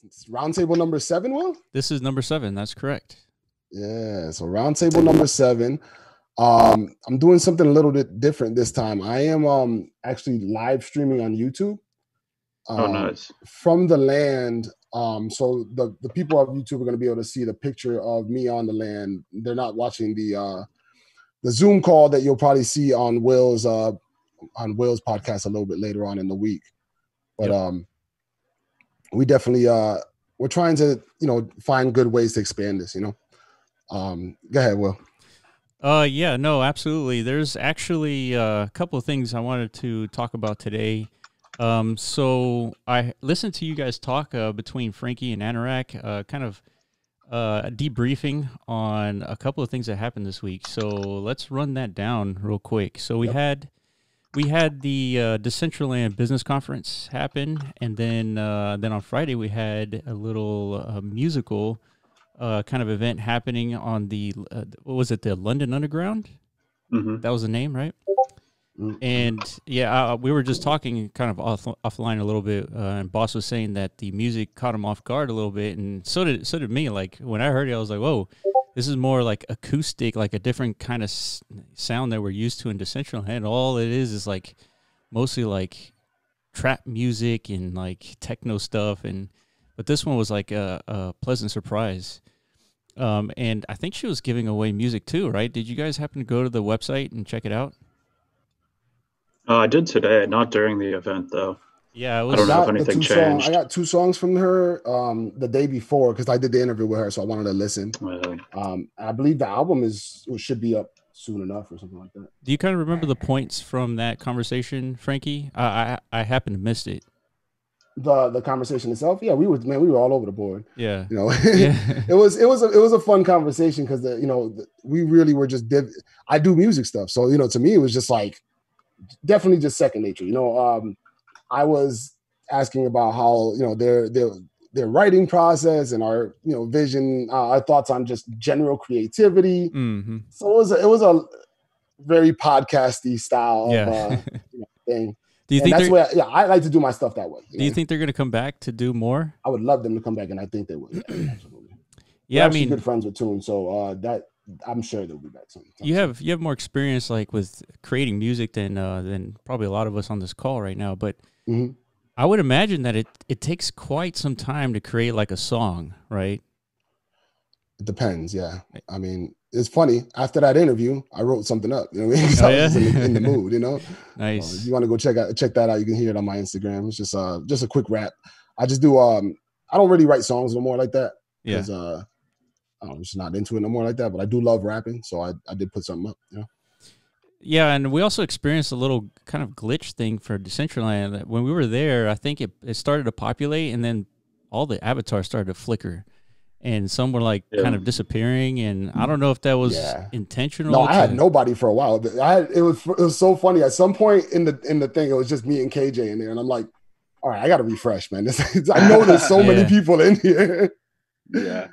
It's roundtable number 7, Will? This is number 7. That's correct. Yeah, so roundtable number 7. I'm doing something a little bit different this time. I am actually live streaming on YouTube. Nice. From the land. So the people of YouTube are going to be able to see the picture of me on the land. They're not watching the Zoom call that you'll probably see on Will's podcast a little bit later on in the week. But we definitely we're trying to find good ways to expand this. Go ahead, Will. Yeah, no, absolutely. There's actually a couple of things I wanted to talk about today. So I listened to you guys talk between Frankie and Anorak, kind of debriefing on a couple of things that happened this week. So let's run that down real quick. So we had the Decentraland Business Conference happen, and then on Friday we had a little musical kind of event happening on the what was it, the London Underground? Mm-hmm. That was the name, right? And yeah, we were just talking kind of offline a little bit, and Boss was saying that the music caught him off guard a little bit, and so did me. Like when I heard it, I was like, "Whoa, this is more like acoustic, like a different kind of sound that we're used to in Decentraland." All it is like mostly like trap music and like techno stuff, but this one was like a pleasant surprise. And I think she was giving away music too, right? Did you guys happen to go to the website and check it out? I did today, not during the event though. Yeah, I don't know if anything changed. I got 2 songs from her the day before because I did the interview with her, so I wanted to listen. Really? I believe the album should be up soon enough or something like that. Do you kind of remember the points from that conversation, Frankie? I happened to miss it. The conversation itself, yeah, we were all over the board. Yeah, it was a fun conversation because we really were just I do music stuff, so to me it was just like definitely just second nature. I was asking about how their writing process and our vision, our thoughts on just general creativity. Mm-hmm. So it was a very podcasty style of, thing. Do you think that's where I like to do my stuff that way. Do you think they're going to come back to do more? I would love them to come back, and I think they would. Absolutely. Yeah, I mean, good friends with Toon, so that I'm sure they'll be back soon. You have more experience like with creating music than probably a lot of us on this call right now, but I would imagine that it takes quite some time to create like a song, right? It depends, yeah. I mean, it's funny. After that interview, I wrote something up. You know what I mean? So I was in the mood. Nice. If you want to go check that out, you can hear it on my Instagram. It's just a quick rap. I just do. I don't really write songs no more like that. Yeah. Because I'm just not into it no more like that. But I do love rapping, so I did put something up. Yeah, and we also experienced a little kind of glitch thing for Decentraland. When we were there, I think it started to populate, and then all the avatars started to flicker. And some were like kind of disappearing, and I don't know if that was intentional. No, I had nobody for a while. It was so funny. At some point in the thing, it was just me and KJ in there, and I'm like, all right, I got to refresh, man. I know there's so many people in here. Yeah.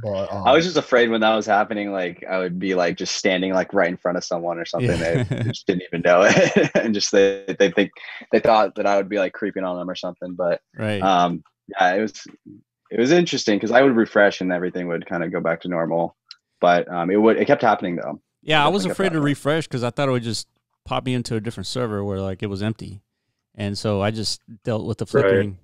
But, I was just afraid when that was happening, like I would be like just standing like right in front of someone or something. They just didn't even know it, and just they thought that I would be like creeping on them or something. But right, it was interesting because I would refresh and everything would kind of go back to normal, but it kept happening though. Yeah, I was afraid to refresh because I thought it would just pop me into a different server where like it was empty, and so I just dealt with the flickering. Right.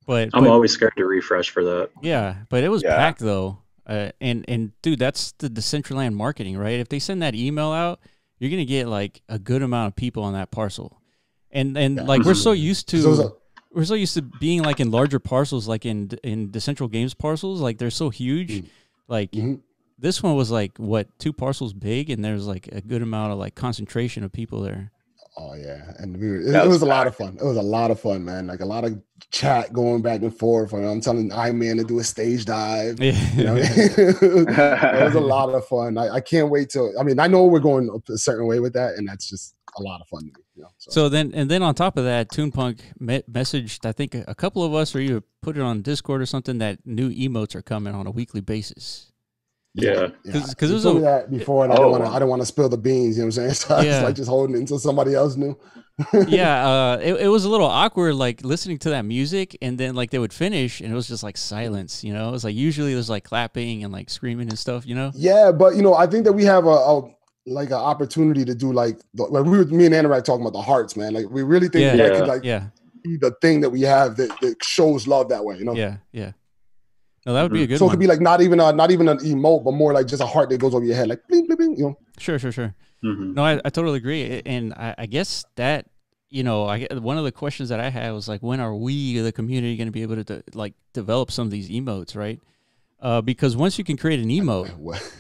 But I'm always scared to refresh for that. Yeah, but it was packed though, and dude, that's the Decentraland marketing, right? If they send that email out, you're gonna get like a good amount of people on that parcel, and like we're so used to being like in larger parcels, like in Decentral Games parcels, like they're so huge. Like this one was like 2 parcels big, and there's like a good amount of like concentration of people there. Oh yeah, and it was a lot of fun. It was a lot of fun, man. Like a lot of chat going back and forth. I'm telling Iron Man to do a stage dive. It was a lot of fun. I can't wait till. I mean, I know we're going a certain way with that, and that's just a lot of fun to me. So then on top of that, Toonpunk messaged, I think a couple of us, or you put it on Discord or something, that new emotes are coming on a weekly basis. Yeah. Because it was told me that before, and I don't want to spill the beans. You know what I'm saying? So I was like just holding it until somebody else knew. It was a little awkward, like listening to that music, and then like they would finish, and it was just like silence. You know, it was like usually there's like clapping and like screaming and stuff. You know? Yeah, but you know, I think that we have like an opportunity to do like me and Anorak talking about the hearts, man. Like we really think that could be the thing that we have that shows love that way. You know? Yeah. No, that would be a good one. So it could be like not even an emote, but more like just a heart that goes over your head, like bling, bling, bling, you know? Sure. No, I totally agree. And I guess that, you know, one of the questions that I had was like, when are we, the community, going to be able to like develop some of these emotes, right? Because once you can create an emote,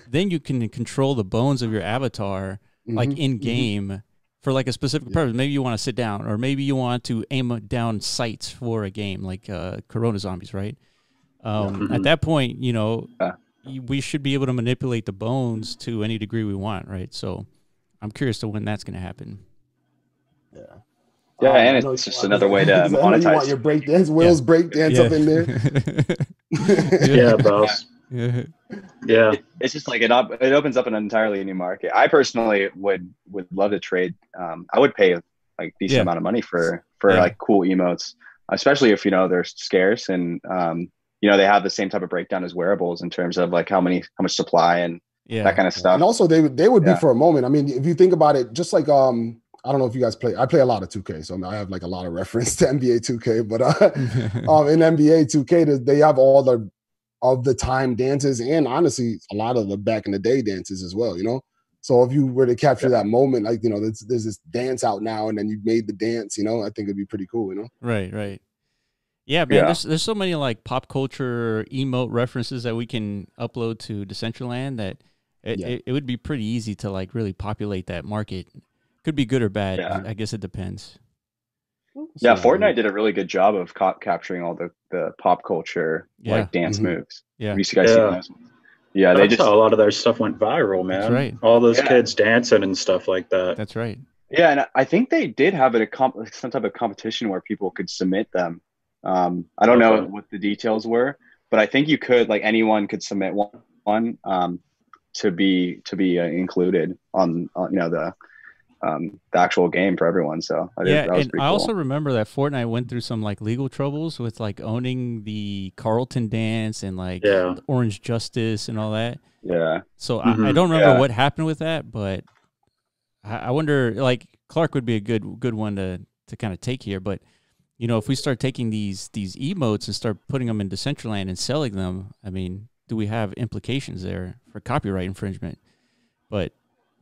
then you can control the bones of your avatar, like in game for like a specific purpose. Maybe you want to sit down, or maybe you want to aim down sights for a game like Corona Zombies, right? At that point, you know, we should be able to manipulate the bones to any degree we want, right? So I'm curious to when that's going to happen. Yeah, and it's just another way to monetize. You want your breakdance, Will's breakdance up in there. Yeah, boss. Yeah. It's just like it opens up an entirely new market. I personally would love to trade. I would pay like decent amount of money for like cool emotes, especially if, you know, they're scarce and you know, they have the same type of breakdown as wearables in terms of like how much supply and that kind of stuff. And also they would be for a moment. I mean, if you think about it, just like I don't know if you guys play. I play a lot of 2K, so I have like a lot of reference to NBA 2K. But in NBA 2K, they have all the time dances, and honestly, a lot of the back in the day dances as well. You know, so if you were to capture that moment, like, you know, there's this dance out now, and then you made the dance. You know, I think it'd be pretty cool. You know, right. Yeah, man. There's so many like pop culture emote references that we can upload to Decentraland that it would be pretty easy to like really populate that market. Could be good or bad. I guess it depends. Yeah, Fortnite did a really good job of capturing all the pop culture like dance moves. Yeah, you guys see those? Yeah, that's how a lot of their stuff went viral, man. That's right. All those kids dancing and stuff like that. That's right. Yeah, and I think they did have it some type of competition where people could submit them. I don't know what the details were, but I think you could, like, anyone could submit one to be included on you know the actual game for everyone. So that was pretty cool. I also remember that Fortnite went through some like legal troubles with like owning the Carlton dance and like Orange Justice and all that. Yeah. So I don't remember what happened with that, but I wonder, like, Clark would be a good one to kind of take here. But, you know, if we start taking these emotes and start putting them in Decentraland and selling them, I mean, do we have implications there for copyright infringement? But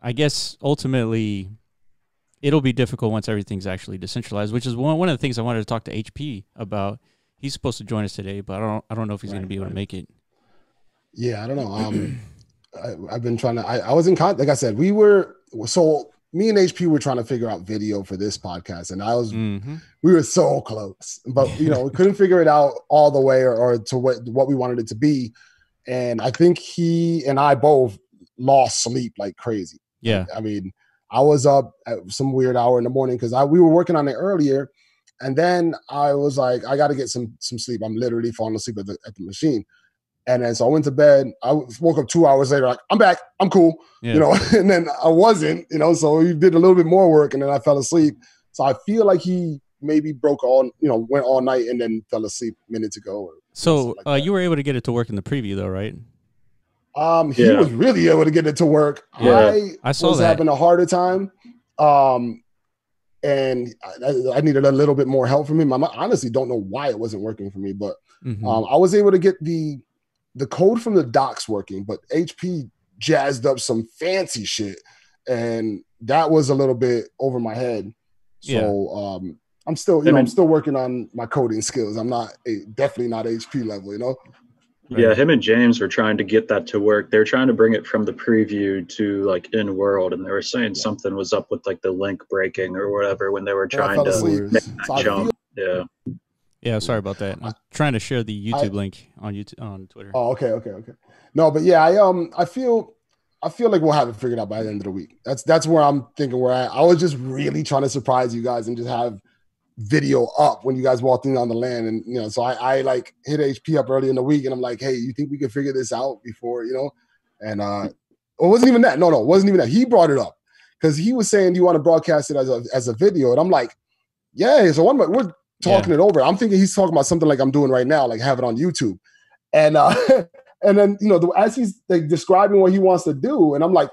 I guess ultimately it'll be difficult once everything's actually decentralized, which is one of the things I wanted to talk to HP about. He's supposed to join us today, but I don't know if he's going to be able to make it. Yeah, I don't know. I've been trying to. I was in contact. Like I said, me and HP were trying to figure out video for this podcast, and we were so close, but you know, we couldn't figure it out all the way or to what we wanted it to be. And I think he and I both lost sleep like crazy. Yeah, I mean, I was up at some weird hour in the morning because we were working on it earlier, and then I was like, I got to get some sleep. I'm literally falling asleep at the machine. And then so I went to bed. I woke up 2 hours later, like, I'm back, I'm cool, you know. And then I wasn't, you know. So he did a little bit more work, and then I fell asleep. So I feel like he maybe went all night and then fell asleep minutes ago. So you were able to get it to work in the preview, though, right? He was really able to get it to work. Yeah. I was having a harder time, and I needed a little bit more help from him. I honestly don't know why it wasn't working for me, but I was able to get the code from the docs working, but HP jazzed up some fancy shit, and that was a little bit over my head. So I'm still, I'm still working on my coding skills. I'm definitely not HP level, you know. Yeah, him and James were trying to get that to work. They're trying to bring it from the preview to like in world, and they were saying something was up with like the link breaking or whatever when they were trying to make that jump. Yeah, sorry about that. I'm trying to share the YouTube link on Twitter. Oh, okay. No, but yeah, I feel like we'll have it figured out by the end of the week. That's where I'm thinking we're at. I was just really trying to surprise you guys and just have video up when you guys walked in on the land, and so I like hit HP up early in the week, and I'm like, hey, you think we can figure this out before, And it wasn't even that. No, it wasn't even that. He brought it up because he was saying, "Do you want to broadcast it as a video?" And I'm like, "Yeah." So we're talking it over. I'm thinking he's talking about something like I'm doing right now, like have it on YouTube. And and then as he's like describing what he wants to do, and I'm like,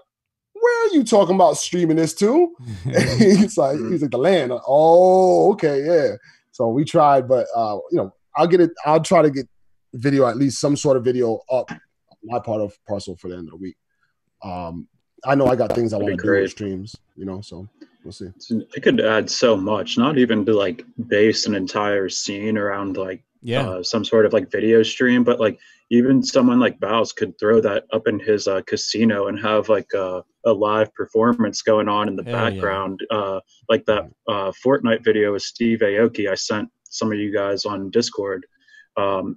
"Where are you talking about streaming this to?" he's like the land. Oh, okay, yeah. So we tried, but I'll try to get video, at least some sort of video up my parcel for the end of the week. I know I got things I want to do with streams, so we'll see. It could add so much, not even to like base an entire scene around like some sort of like video stream, but like even someone like Baus could throw that up in his casino and have like a live performance going on in the background. Like that Fortnite video with Steve Aoki I sent some of you guys on Discord,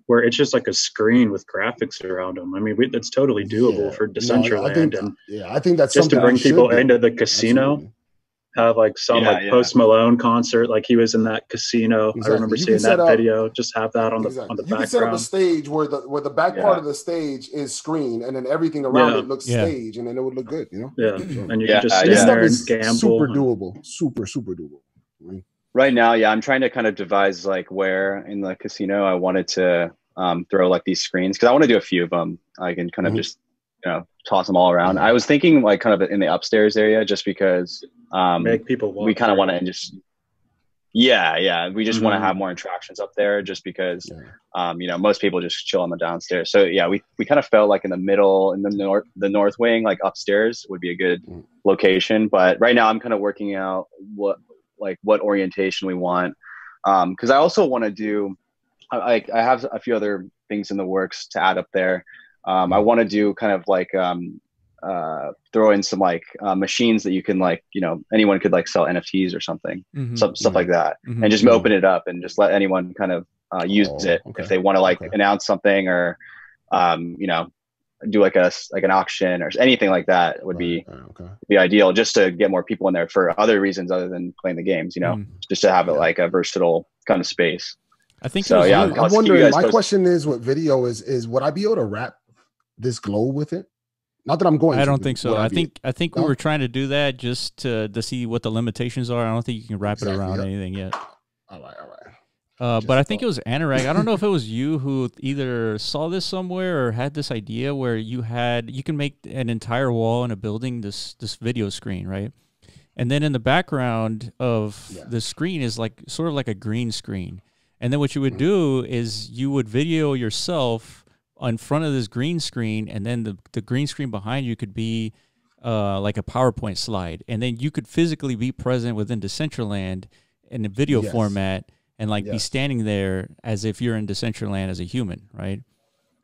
where it's just like a screen with graphics around them. I mean, it's totally doable for Decentraland. I think that's just to bring people into the casino. Absolutely. Have like some Post Malone concert, like he was in that casino. Exactly. I remember seeing that video. Just have that on the background. You can set up a stage where the back part of the stage is screen, and then everything around it looks stage, and then it would look good. Yeah, and you can just stand there and gamble. Super doable. Super doable. Right now, I'm trying to kind of devise like where in the casino I wanted to throw like these screens, because I want to do a few of them. I can kind of just toss them all around. I was thinking like kind of in the upstairs area, just because make people walk. We kind of want to just we just want to have more interactions up there, just because most people just chill on the downstairs. So we kind of felt like in the middle, in the north wing, like upstairs would be a good location. But right now I'm kind of working out what orientation we want, because I also want to do I have a few other things in the works to add up there. I want to do kind of like throw in some like machines that you can like anyone could like sell NFTs or something, stuff like that, and just open it up and just let anyone kind of use it if they want to like announce something, or do like an auction or anything like that would be ideal, just to get more people in there for other reasons other than playing the games, just to have it like a versatile kind of space. I think so. I'm wondering. My question is, what video is would I be able to wrap this globe with it? Not that I'm going. I don't think so. I think we were trying to do that just to see what the limitations are. I don't think you can wrap it around anything yet. All right. But I think it was Anorak. I don't know if it was you who either saw this somewhere or had this idea where you can make an entire wall in a building this video screen, right? And then in the background of the screen is like sort of like a green screen. And then what you would do is you would video yourself in front of this green screen, and then the green screen behind you could be like a PowerPoint slide. And then you could physically be present within Decentraland in a video format and like be standing there as if you're in Decentraland as a human, right?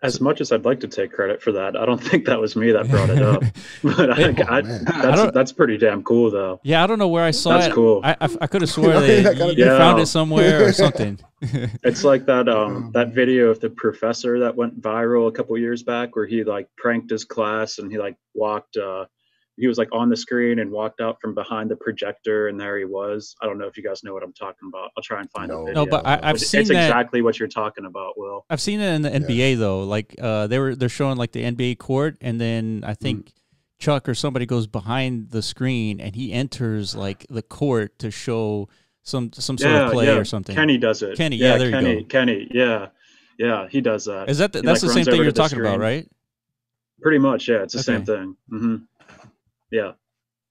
As much as I'd like to take credit for that, I don't think that was me that brought it up. But that's pretty damn cool, though. Yeah, I don't know where I saw it. That's cool. I could have swore that you found it somewhere or something. It's like that that video of the professor that went viral a couple years back, where he like pranked his class and he like walked. He was like on the screen and walked out from behind the projector, and there he was. I don't know if you guys know what I'm talking about. I'll try and find a video. No, but I've seen it's exactly what you're talking about, Will. I've seen it in the NBA though. Like they're showing like the NBA court, and then I think Chuck or somebody goes behind the screen and he enters like the court to show some sort of play or something. Kenny does it. Kenny, there you go. Kenny, yeah, he does that. Is that that's the same thing you're talking about, right? Pretty much, yeah. It's the same thing. Yeah.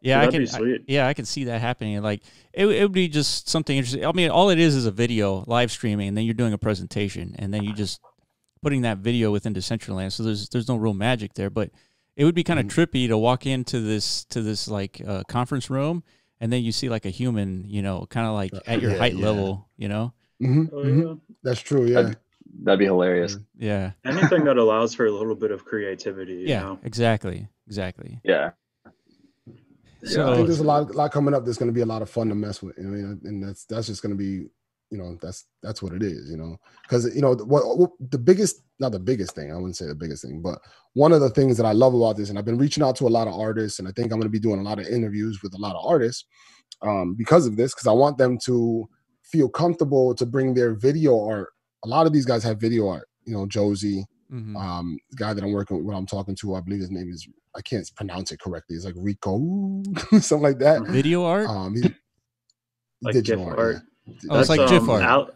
Yeah, I can see that happening. Like it would be just something interesting. I mean, all it is a video live streaming, and then you're doing a presentation, and then you just putting that video within Decentraland. So there's no real magic there, but it would be kind of trippy to walk into this like conference room, and then you see like a human, kind of like at your height level, That's true. Yeah. That'd be hilarious. Yeah. Anything that allows for a little bit of creativity. You know? Exactly. Yeah. So I think there's a lot coming up. There's going to be a lot of fun to mess with, and that's just going to be, that's what it is, because what the biggest, not the biggest thing, I wouldn't say the biggest thing, but one of the things that I love about this, and I've been reaching out to a lot of artists, and I think I'm going to be doing a lot of interviews with a lot of artists because of this, because I want them to feel comfortable to bring their video art. A lot of these guys have video art, Josie, Guy that I'm working with, when I'm talking to, I believe his name is, I can't pronounce it correctly. It's like Rico, something like that. Video art? Like digital GIF art. Yeah. Oh, it's like GIF art.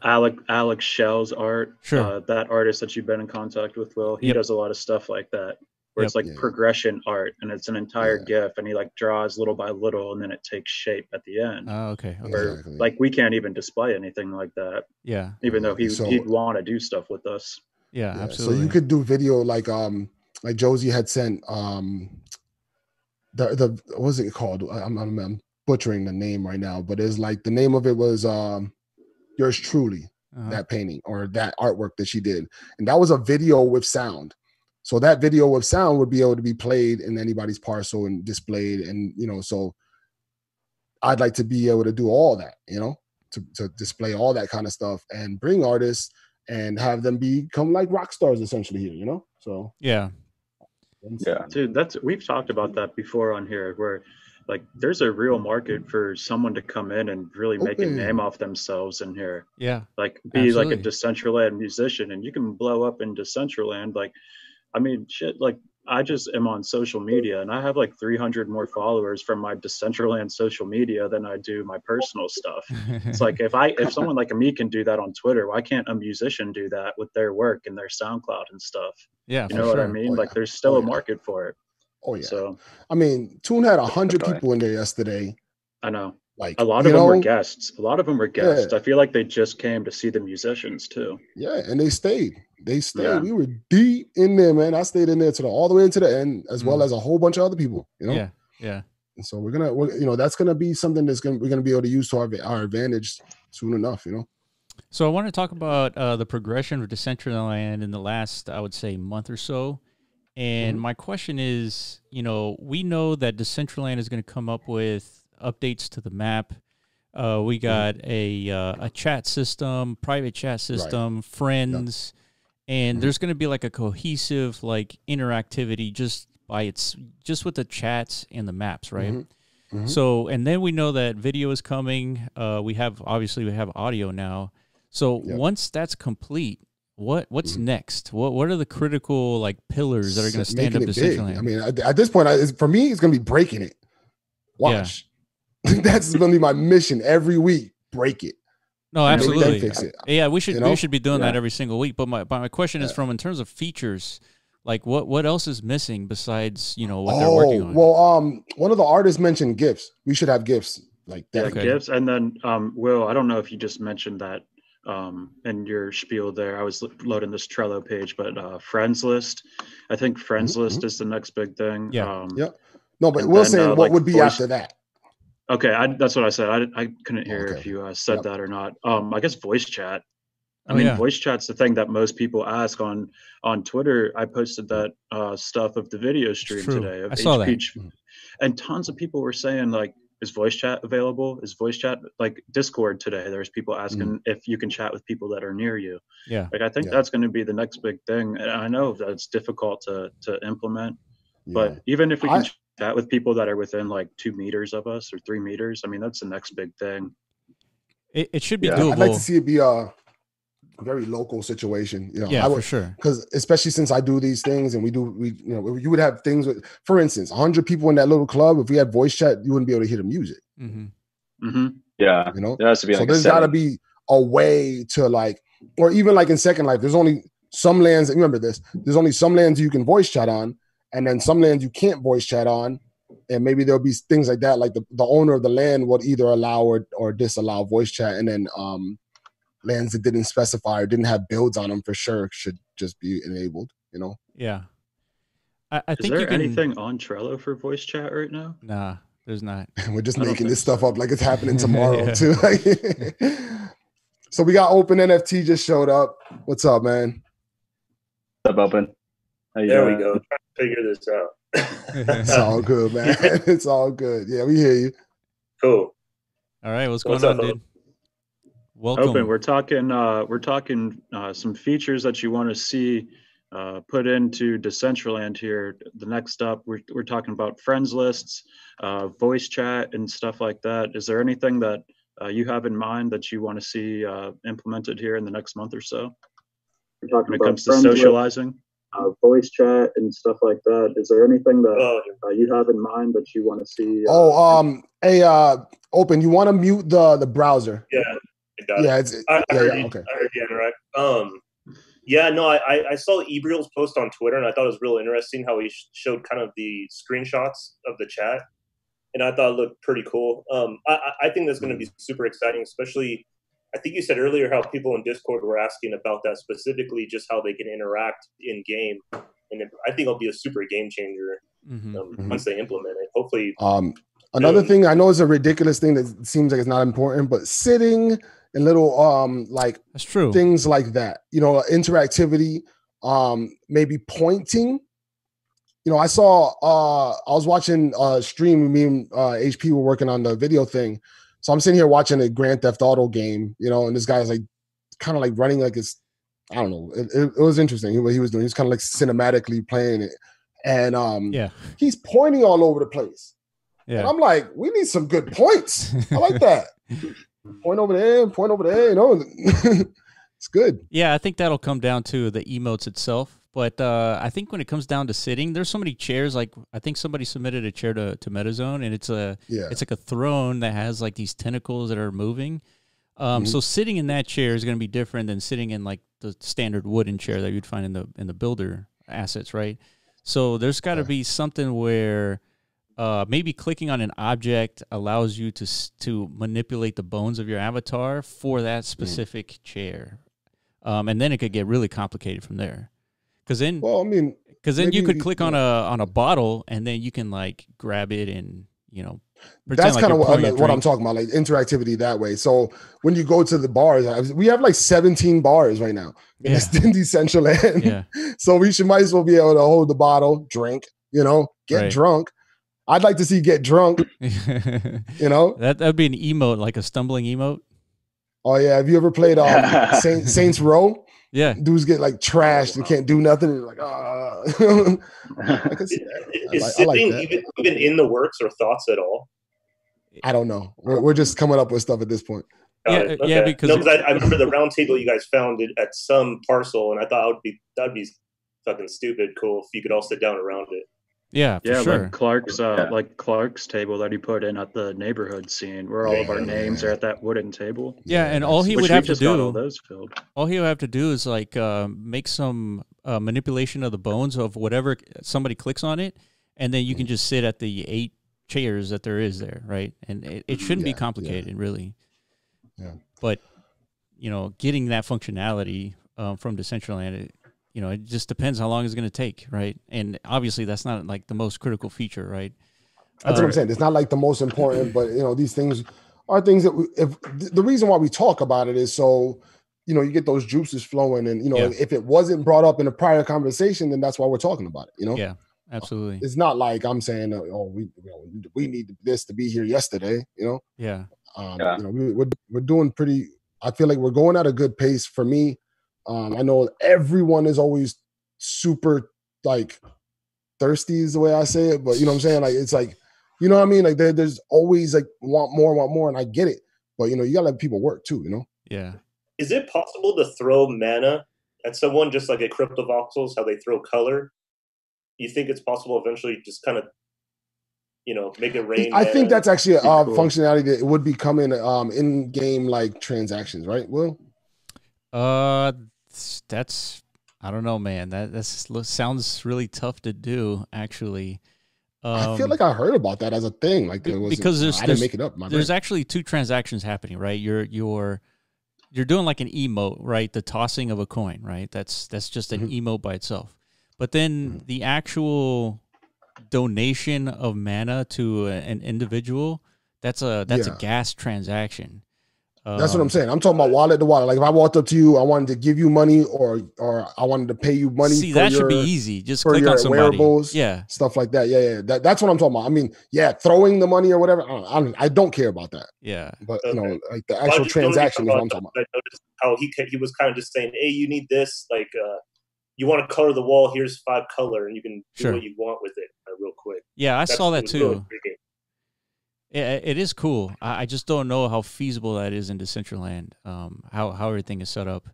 Alex Shell's art. Sure. That artist that you've been in contact with, Will, he does a lot of stuff like that, where it's like progression art, and it's an entire GIF, and he like draws little by little, and then it takes shape at the end. Oh, okay. Exactly. Like we can't even display anything like that. Yeah. Even though he'd want to do stuff with us. Yeah, absolutely. So you could do video like Josie had sent the what was it called? I'm butchering the name right now, but it's like the name of it was Yours Truly, that painting or that artwork that she did. And that was a video with sound. So that video with sound would be able to be played in anybody's parcel and displayed. And, you know, so I'd like to be able to do all that, you know, to display all that kind of stuff and bring artists and have them become like rock stars essentially here, you know? So yeah. Dude, we've talked about that before on here, where like there's a real market for someone to come in and really make a name off themselves in here. Yeah. Like be like a Decentraland musician, and you can blow up in Decentraland. Like, I mean, shit, like I just am on social media, and I have like 300 more followers from my Decentraland social media than I do my personal stuff. It's like if someone like me can do that on Twitter, why can't a musician do that with their work and their SoundCloud and stuff? Yeah, you know what I mean? Like there's still a market for it. Oh yeah. So I mean, Tune had 100 people in there yesterday. I know. Like a lot of them were guests. A lot of them were guests. I feel like they just came to see the musicians too. Yeah, and they stayed. Yeah. We were deep in there, man. I stayed in there all the way into the end, as well as a whole bunch of other people. You know. Yeah. And so that's gonna be something we're gonna be able to use to our advantage soon enough. You know. So I want to talk about the progression of Decentraland in the last, I would say, month or so. And my question is, you know, we know that Decentraland is going to come up with updates to the map. We got a chat system, private chat system, friends, and there's going to be like a cohesive like interactivity just with the chats and the maps, right? So, and then we know that video is coming. We have audio now. So once that's complete, what's next? What are the critical like pillars that are going to stand up Decentraland? I mean, at this point, for me, it's going to be breaking it. Watch. Yeah. That's going to be my mission every week. Break it. No, absolutely. Fix it. Yeah, we should be doing that every single week. But my question is in terms of features, like what else is missing besides what they're working on? Well, one of the artists mentioned GIFs. We should have GIFs like that. Yeah, GIFs, and then Will, I don't know if you just mentioned that in your spiel there. I was loading this Trello page, but friends list. I think friends list is the next big thing. Yeah. No, but Will saying what would be after that. Okay, that's what I said. I couldn't hear if you said that or not. I guess voice chat. I mean, voice chat's the thing that most people ask on Twitter. I posted that stuff of the video stream today of I saw that. And tons of people were saying like, is voice chat available? Is voice chat like Discord today? There's people asking if you can chat with people that are near you. Yeah. Like I think that's going to be the next big thing. And I know that's difficult to implement, but even if we can chat with people that are within like 2 meters of us or 3 meters, I mean, that's the next big thing. It should be doable. I'd like to see it be a very local situation, for sure. Because especially since I do these things and you would have things with, for instance, 100 people in that little club. If we had voice chat, you wouldn't be able to hear the music. Yeah, there has to be. So there's got to be a way to like, or even like in Second Life, there's only some lands. Remember this: there's only some lands you can voice chat on, and then some lands you can't voice chat on. And maybe there'll be things like that, like the owner of the land would either allow or disallow voice chat, and then lands that didn't specify or didn't have builds on them for sure should just be enabled, Yeah. I Is think there anything on Trello for voice chat right now? Nah, there's not. We're just making this stuff up like it's happening tomorrow too. So we got OpenNFT just showed up. What's up, man? What's up, Open? There we go. Trying to figure this out. It's all good, man. It's all good. Yeah, we hear you. Cool. All right, what's going on, dude? Welcome. Open. We're talking some features that you want to see put into Decentraland here. The next up, we're talking about friends lists, voice chat, and stuff like that. Is there anything that you have in mind that you want to see implemented here in the next month or so when it comes to socializing? voice chat and stuff like that. Is there anything that you have in mind that you want to see? Open. You want to mute the browser? Yeah, I got it. I heard you. Okay. I heard you, Interact. Yeah, no, I saw Ebriel's post on Twitter, and I thought it was real interesting how he showed kind of the screenshots of the chat, and I thought it looked pretty cool. I think that's going to be super exciting, especially, I think you said earlier how people in Discord were asking about that specifically, just how they can interact in game, and I think it'll be a super game changer once they implement it. Hopefully. Another thing, I know it's a ridiculous thing that seems like it's not important, but sitting and little that's true, things like that, interactivity, maybe pointing. I saw I was watching stream, me and HP were working on the video thing. So I'm sitting here watching a Grand Theft Auto game, and this guy's like kind of like running like his, I don't know. It was interesting what he was doing. He was kind of like cinematically playing it. And he's pointing all over the place. Yeah. And I'm like, we need some good points. I like that. Point over there, it's good. Yeah, I think that'll come down to the emotes itself. But I think when it comes down to sitting, there's so many chairs. Like I think somebody submitted a chair to MetaZone, and it's like a throne that has like these tentacles that are moving. So sitting in that chair is going to be different than sitting in like the standard wooden chair that you'd find in the builder assets, right? So there's got to be something where maybe clicking on an object allows you to manipulate the bones of your avatar for that specific chair, and then it could get really complicated from there. Because then, you could click on a bottle, and then you can like grab it and that's kind of what I'm talking about, like interactivity that way. So when you go to the bars, we have like 17 bars right now in Decentraland. Yeah. So we might as well be able to hold the bottle, drink, get drunk. I'd like to see get drunk. That'd be an emote, like a stumbling emote. Oh yeah, have you ever played Saints Row? Yeah, dudes get like trashed and can't do nothing. Like, is sitting even in the works or thoughts at all? I don't know. We're just coming up with stuff at this point. Yeah, because I remember the roundtable you guys found it at some parcel, and I thought that'd be fucking stupid cool if you could all sit down around it. Yeah, for sure. Like Clark's table that he put in at the neighborhood scene, where all of our names are at that wooden table. Yeah, and all he would have to do is like make some manipulation of the bones of whatever somebody clicks on it, and then you can just sit at the 8 chairs that there is there, right? And it shouldn't be complicated, really. Yeah. But getting that functionality from Decentraland, it just depends how long it's going to take, right? And obviously, that's not like the most critical feature, right? That's what I'm saying. It's not like the most important, but these things are things that if the reason why we talk about it is so you get those juices flowing, and if it wasn't brought up in a prior conversation, then that's why we're talking about it. Yeah, absolutely. It's not like I'm saying, we need this to be here yesterday. Yeah. We're doing pretty. I feel like we're going at a good pace. For me, I know everyone is always super like thirsty is the way I say it, but you know what I'm saying? Like, it's like, you know what I mean? Like there's always like want more. And I get it, but you gotta let people work too, Yeah. Is it possible to throw mana at someone just like at CryptoVoxels, how they throw color? You think it's possible eventually just kind of, make it rain? I think that's actually a functionality that would be coming in-game like transactions, right, Will? That's I don't know, man. That sounds really tough to do, actually. I feel like I heard about that as a thing. Like because I didn't make it up. There's actually 2 transactions happening, right? You're doing like an emote, right? The tossing of a coin, right? That's just an emote by itself. But then the actual donation of mana to an individual, that's a gas transaction. That's what I'm saying. I'm talking about wallet to wallet. Like if I walked up to you, I wanted to give you money, or I wanted to pay you money. See, that should be easy. Just click on somebody. Wearables, stuff like that. Yeah. That's what I'm talking about. I mean, throwing the money or whatever. I don't care about that. Yeah, but like the actual transaction is what I'm talking about. I noticed how he was kind of just saying, "Hey, you need this. Like, you want to color the wall? Here's 5 color, and you can do what you want with it real quick." Yeah, I saw that too. Really, yeah, it is cool. I just don't know how feasible that is in Decentraland. How everything is set up.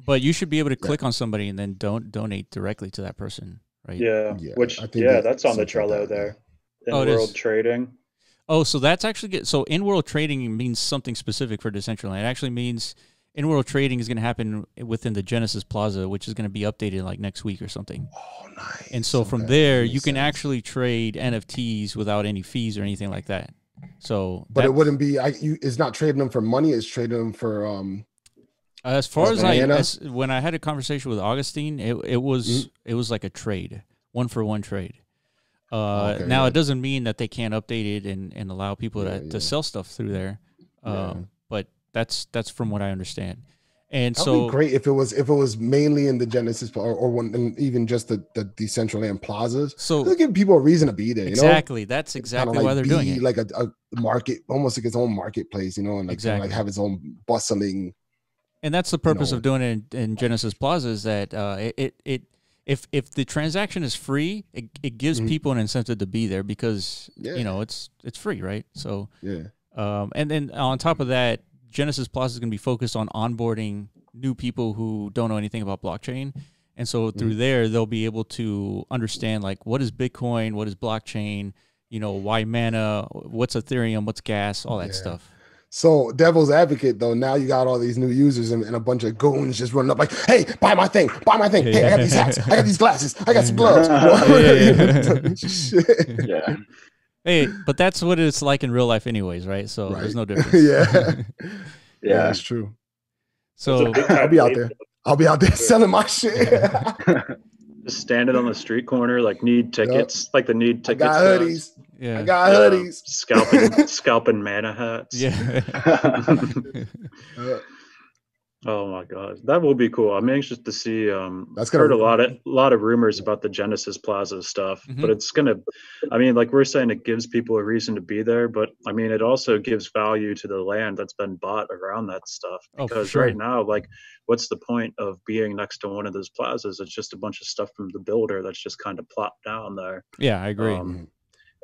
But you should be able to click on somebody and then donate directly to that person, right? Yeah, which that's on the Trello there. In-world trading. Oh, so that's actually good. So in-world trading means something specific for Decentraland. It actually means in-world trading is going to happen within the Genesis Plaza, which is going to be updated like next week or something. Oh, nice. And so from there, you can actually trade NFTs without any fees or anything like that. So, but it wouldn't be. It's not trading them for money. It's trading them for. As far as when I had a conversation with Augustine, it was like a trade, 1-for-1 trade. Now it doesn't mean that they can't update it and allow people to sell stuff through there. But that's from what I understand. And that'd be great if it was mainly in the Genesis or and even just the Decentraland plazas. So to give people a reason to be there. Exactly. That's exactly why they're doing it. Like a market, almost like its own marketplace, and like, like have its own bustling. And that's the purpose of doing it in Genesis Plaza, is that if the transaction is free, it gives people an incentive to be there because it's free, right? So and then on top of that, Genesis Plaza is going to be focused on onboarding new people who don't know anything about blockchain, and so through there they'll be able to understand like what is Bitcoin, what is blockchain, why mana, what's Ethereum, what's gas, all that stuff. So devil's advocate though, now you got all these new users and a bunch of goons just running up like, hey, buy my thing. Hey, I got these hats, I got these glasses, I got some gloves. Hey, but that's what it's like in real life anyways, right? So there's no difference. Yeah, that's true. So I'll be out there selling my shit. Just standing on the street corner, like need tickets, like the need tickets. I got hoodies. I got hoodies. Scalping mana hats. Yeah. Oh my god, that will be cool. I'm anxious to see. I've heard a lot of rumors about the Genesis Plaza stuff, but it's gonna. I mean, like we're saying, it gives people a reason to be there, but I mean, it also gives value to the land that's been bought around that stuff. Because right now, like, what's the point of being next to one of those plazas? It's just a bunch of stuff from the builder that's just kind of plopped down there. Yeah, I agree.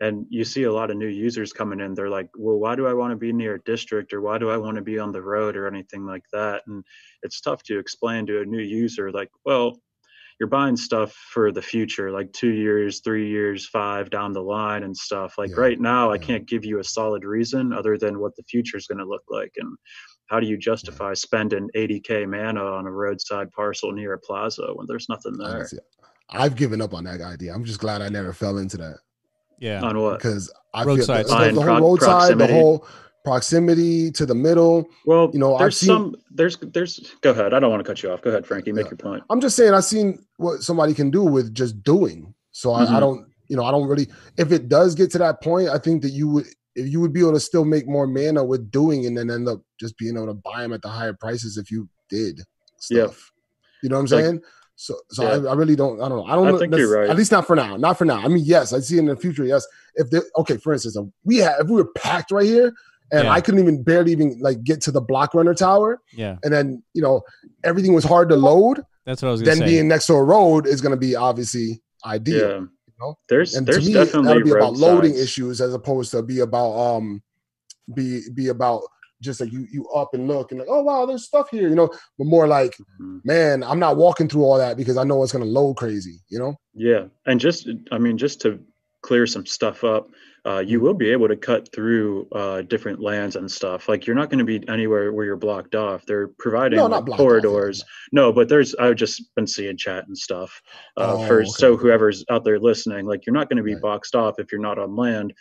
And you see a lot of new users coming in. They're like, well, why do I want to be near a district, or why do I want to be on the road or anything like that? And it's tough to explain to a new user, like, well, you're buying stuff for the future, like 2 years, 3 years, 5 down the line and stuff. Like right now, I can't give you a solid reason other than what the future is going to look like. And how do you justify spending 80K mana on a roadside parcel near a plaza when there's nothing there? Honestly, I've given up on that idea. I'm just glad I never fell into that. Yeah. On what? Because I roadside feel the whole roadside, proximity. The whole proximity to the middle. Well, there's go ahead. I don't want to cut you off. Go ahead, Frankie. Make your point. I'm just saying I've seen what somebody can do with just doing. So I don't really, if it does get to that point, I think that you would be able to still make more mana with doing and then end up just being able to buy them at the higher prices if you did stuff. You know what I'm saying? So I really don't. I don't know. I think you're right. At least not for now. Not for now. I mean, yes, I see in the future. Yes, for instance, if we were packed right here, and I couldn't even barely like get to the block runner tower. Yeah. And then everything was hard to load. That's what I was going to say. Then being next to a road is going to be obviously ideal. Yeah. There's definitely that'll be about loading issues as opposed to be about be about just like you up and look and like, oh wow, there's stuff here, but more like, man, I'm not walking through all that because I know it's gonna load crazy, Yeah, and just to clear some stuff up, you will be able to cut through different lands and stuff. Like you're not going to be anywhere where you're blocked off. They're providing corridors. No, but I've just been seeing chat and stuff. So whoever's out there listening, like you're not going to be boxed off if you're not on land.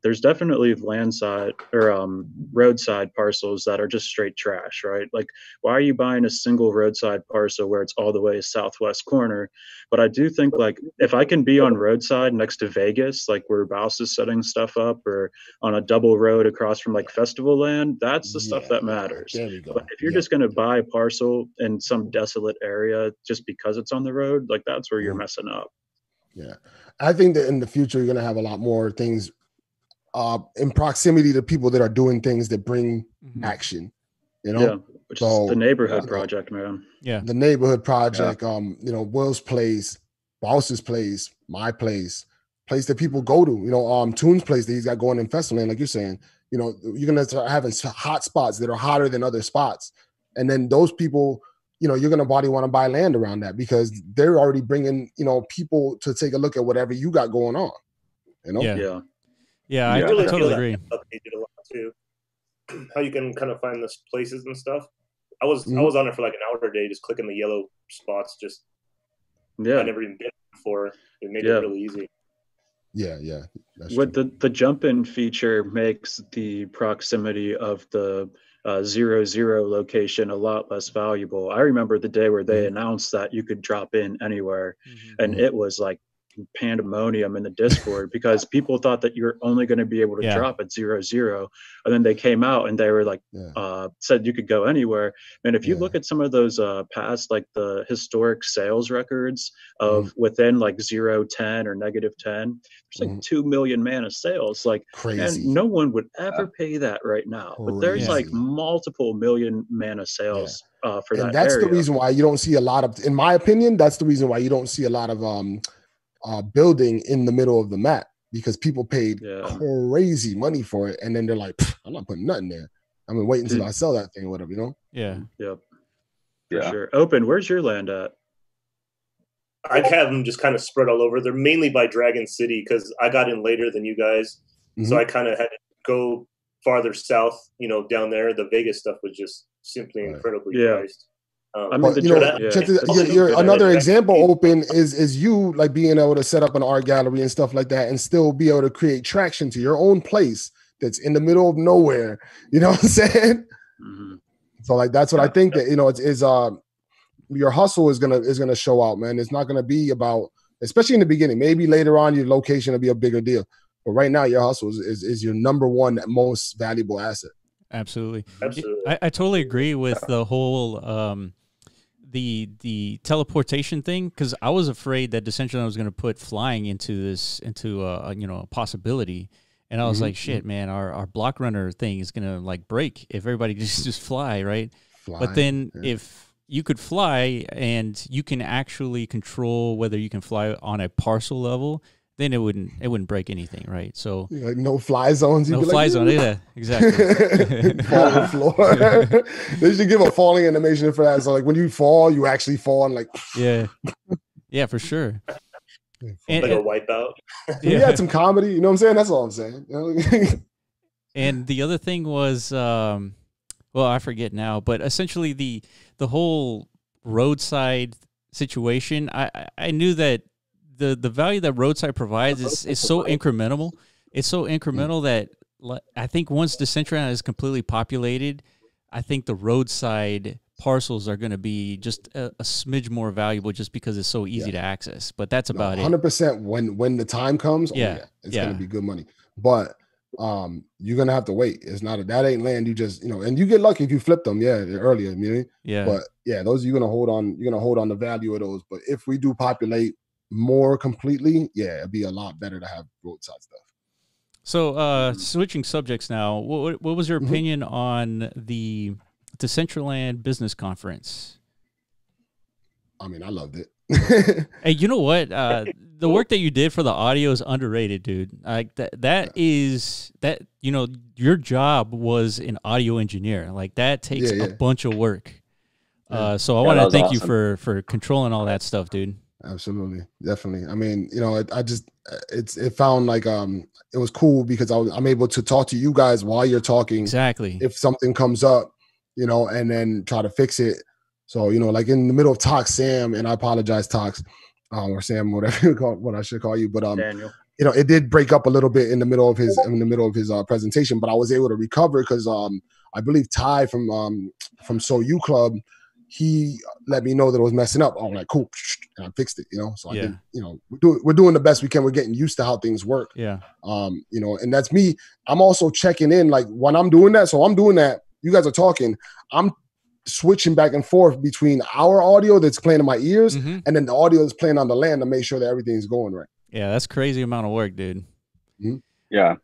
There's definitely landside or roadside parcels that are just straight trash, right? Like why are you buying a single roadside parcel where it's all the way southwest corner? But I do think like if I can be on roadside next to Vegas, like where Baus is setting stuff up, or on a double road across from like festival land, that's the stuff that matters. There we go. But if you're just going to buy a parcel in some desolate area just because it's on the road, like that's where you're messing up. Yeah. I think that in the future, you're going to have a lot more things in proximity to people that are doing things that bring action, Yeah. Which is the neighborhood project, man. Yeah. The neighborhood project, Will's place, Baus's place, my place that people go to, Toon's place that he's got going in Festivalland, like you're saying, you're going to start having hot spots that are hotter than other spots. And then those people you know, you're going to want to buy land around that because they're already bringing, you know, people to take a look at whatever you got going on, you know? Yeah, I totally agree. Updated a lot too. How you can kind of find those places and stuff. I was on it for like an hour a day, just clicking the yellow spots. Just I never even been before. It made it really easy. Yeah. With the jump-in feature makes the proximity of the 0 location a lot less valuable. I remember the day where they announced that you could drop in anywhere, and it was like pandemonium in the Discord because people thought that you're only going to be able to drop at 0, and then they came out and they were like said you could go anywhere. And if you look at some of those past, like the historic sales records of within like 0, 10 or -10, there's like 2 million mana sales. Like, crazy. And no one would ever pay that right now, but there's like multiple million mana sales for that. And that's area. the reason why you don't see a lot of, in my opinion, that's the reason why you don't see a lot of building in the middle of the map, because people paid crazy money for it, and then they're like, I'm not putting nothing there. I'm gonna wait until I sell that thing or whatever, you know? For sure. Open, where's your land at? I have them just kind of spread all over. They're mainly by Dragon City because I got in later than you guys, so I kind of had to go farther south. You know, down there, the Vegas stuff was just simply incredibly priced. I mean, you're another example, Open, is you like being able to set up an art gallery and stuff like that and still be able to create traction to your own place that's in the middle of nowhere. You know what I'm saying? So like that's what I think that, you know, is your hustle is gonna show out, man. It's not gonna be about, especially in the beginning. Maybe later on your location will be a bigger deal, but right now your hustle is your number one most valuable asset. Absolutely. I totally agree with the whole the teleportation thing, because I was afraid that Decentraland was going to put flying into a possibility, and I was like, shit, man, our block runner thing is going to like break if everybody just fly, right? But then if you could fly and you can actually control whether you can fly on a parcel level, then it wouldn't break anything, right? So like no fly zones. No fly zone. Yeah, exactly. Fall on the floor. They should give a falling animation for that. So like when you fall, you actually fall and like yeah, for sure. And, like a wipeout. You had some comedy. You know what I'm saying? That's all I'm saying. And the other thing was, well, I forget now, but essentially the whole roadside situation. I knew that. The value that roadside provides is so incremental. It's so incremental that I think once Decentraland is completely populated, I think the roadside parcels are going to be just a smidge more valuable just because it's so easy to access. But that's about 100% when the time comes, it's going to be good money. But you're going to have to wait. It's not that ain't land. You just, you know, and you get lucky if you flip them, earlier. You know? But those you're going to hold on. You're going to hold on the value of those. But if we do populate more completely, it'd be a lot better to have roadside stuff. So switching subjects now, what was your opinion on the Decentraland Business Conference? I mean, I loved it. Hey, you know what? The work that you did for the audio is underrated, dude. Like that is you know, your job was an audio engineer. Like that takes a bunch of work. So I want to thank you for controlling all that stuff, dude. Absolutely, definitely. I mean, you know, it found like it was cool because I'm able to talk to you guys while you're talking. Exactly. If something comes up, you know, and then try to fix it. So, you know, like in the middle of talk, Sam, and I apologize, Talks, or Sam, whatever you call, what I should call you, but Daniel. You know, it did break up a little bit in the middle of his presentation, but I was able to recover because I believe Ty from So You Club, he let me know that it was messing up. I'm like, cool, and I fixed it, you know. So I did, you know, we're doing the best we can. We're getting used to how things work. Yeah. You know, and that's me. I'm also checking in, like when I'm doing that. So I'm doing that. You guys are talking. I'm switching back and forth between our audio that's playing in my ears and then the audio that's playing on the land to make sure that everything's going right. Yeah, that's crazy amount of work, dude. Yeah.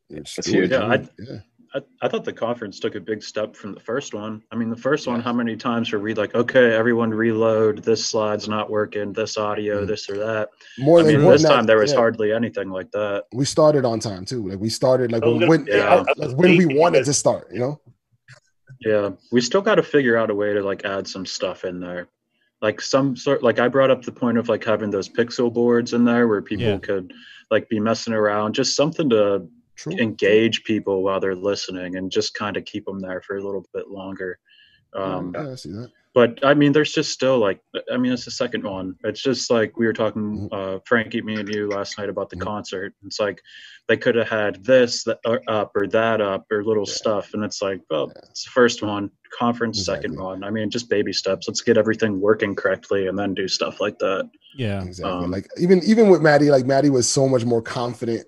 It's huge. I thought the conference took a big step from the first one. I mean, the first one, how many times were we like, okay, everyone reload, this slide's not working, this audio, this or that. This time there was hardly anything like that. We started on time too. Like we started like when we wanted to start, you know? Yeah, we still got to figure out a way to like add some stuff in there, like some sort. Like I brought up the point of like having those pixel boards in there where people could like be messing around, just something to engage people while they're listening and just kind of keep them there for a little bit longer. Yeah, I see that. But I mean, there's just still like, I mean, it's the second one. It's just like we were talking, Frankie, me and you last night about the concert. It's like they could have had this up or that up or little stuff. And it's like, well, it's the first one, conference, second one. I mean, just baby steps. Let's get everything working correctly and then do stuff like that. Yeah, exactly. Like even with Matty, like Matty was so much more confident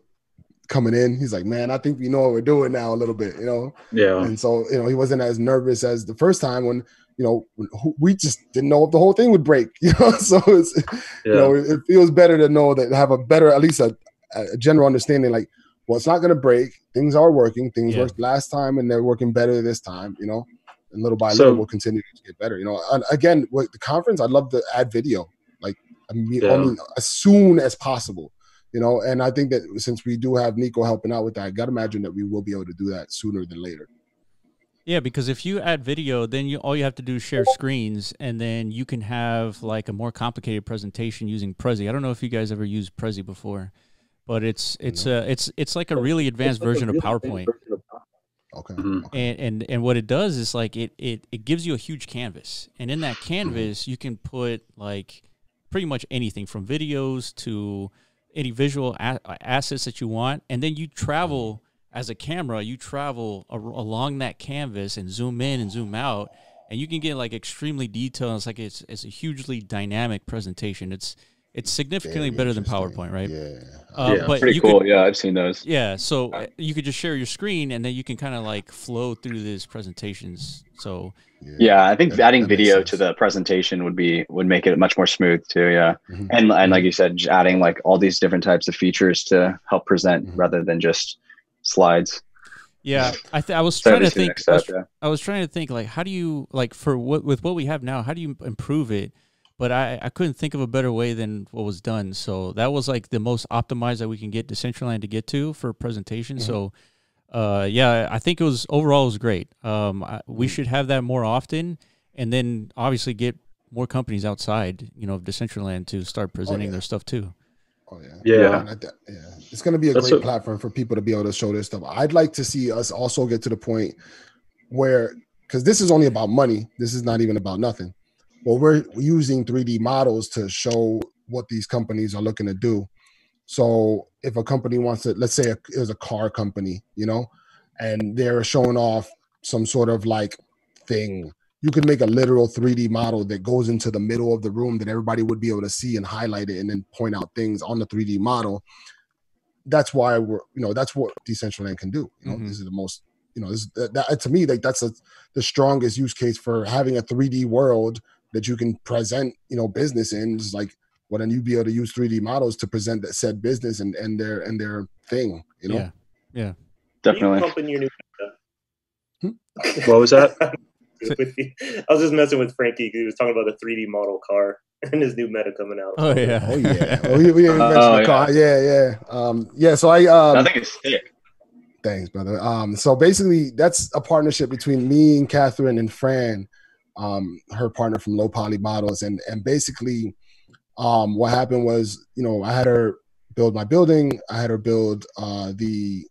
coming in. He's like, man, I think we know what we're doing now a little bit, you know? Yeah. And so, you know, he wasn't as nervous as the first time when, you know, we just didn't know if the whole thing would break, you know? So it's, you know, it feels better to know that, have a better, at least a general understanding, like, well, it's not going to break. Things are working. Things worked last time and they're working better this time, you know? And little by little, we'll continue to get better, you know? And again, with the conference, I'd love to add video, like, I mean, as soon as possible. You know, and I think that since we do have Nico helping out with that, I got to imagine that we will be able to do that sooner than later. Yeah, because if you add video, then all you have to do is share screens, and then you can have like a more complicated presentation using Prezi. I don't know if you guys ever used Prezi before, but it's like a really advanced version of PowerPoint. Okay. And what it does is like it gives you a huge canvas, and in that canvas you can put like pretty much anything from videos to any visual assets that you want, and then you travel as a camera. You travel along that canvas and zoom in and zoom out, and you can get like extremely detailed. It's like it's a hugely dynamic presentation. It's significantly better than PowerPoint, right? Yeah, but pretty cool. Yeah, I've seen those. Yeah, so you could just share your screen, and then you can kind of like flow through these presentations. So yeah, I think adding video to the presentation would make it much more smooth too. Yeah, and like you said, just adding like all these different types of features to help present rather than just slides. Yeah, I was trying to think. I was trying to think like, how do you like with what we have now? How do you improve it? But I couldn't think of a better way than what was done. So that was like the most optimized that we can get Decentraland to get to for presentation. So yeah, I think overall it was great. We should have that more often, and then obviously get more companies outside, you know, of Decentraland to start presenting their stuff too. Yeah. It's going to be a great platform for people to be able to show their stuff. I'd like to see us also get to the point where, because this is only about money, this is not even about nothing. Well, we're using 3D models to show what these companies are looking to do. So if a company wants to, let's say it was a car company, you know, and they're showing off some sort of like thing, you could make a literal 3D model that goes into the middle of the room that everybody would be able to see and highlight it and then point out things on the 3D model. That's why that's what Decentraland can do. You know, this is the most, you know, that to me, like that's the strongest use case for having a 3D world that you can present, you know, business in. Is like, well, then you'd be able to use 3D models to present that said business and their thing, you know? Yeah. Definitely. What was that? I was just messing with Frankie because he was talking about a 3D model car and his new meta coming out. Oh yeah. We didn't mention the car. Yeah. So I think it's sick. Thanks, brother. So basically that's a partnership between me and Catherine and Fran, her partner from Low Poly Models. And basically what happened was, you know, I had her build my building. I had her build the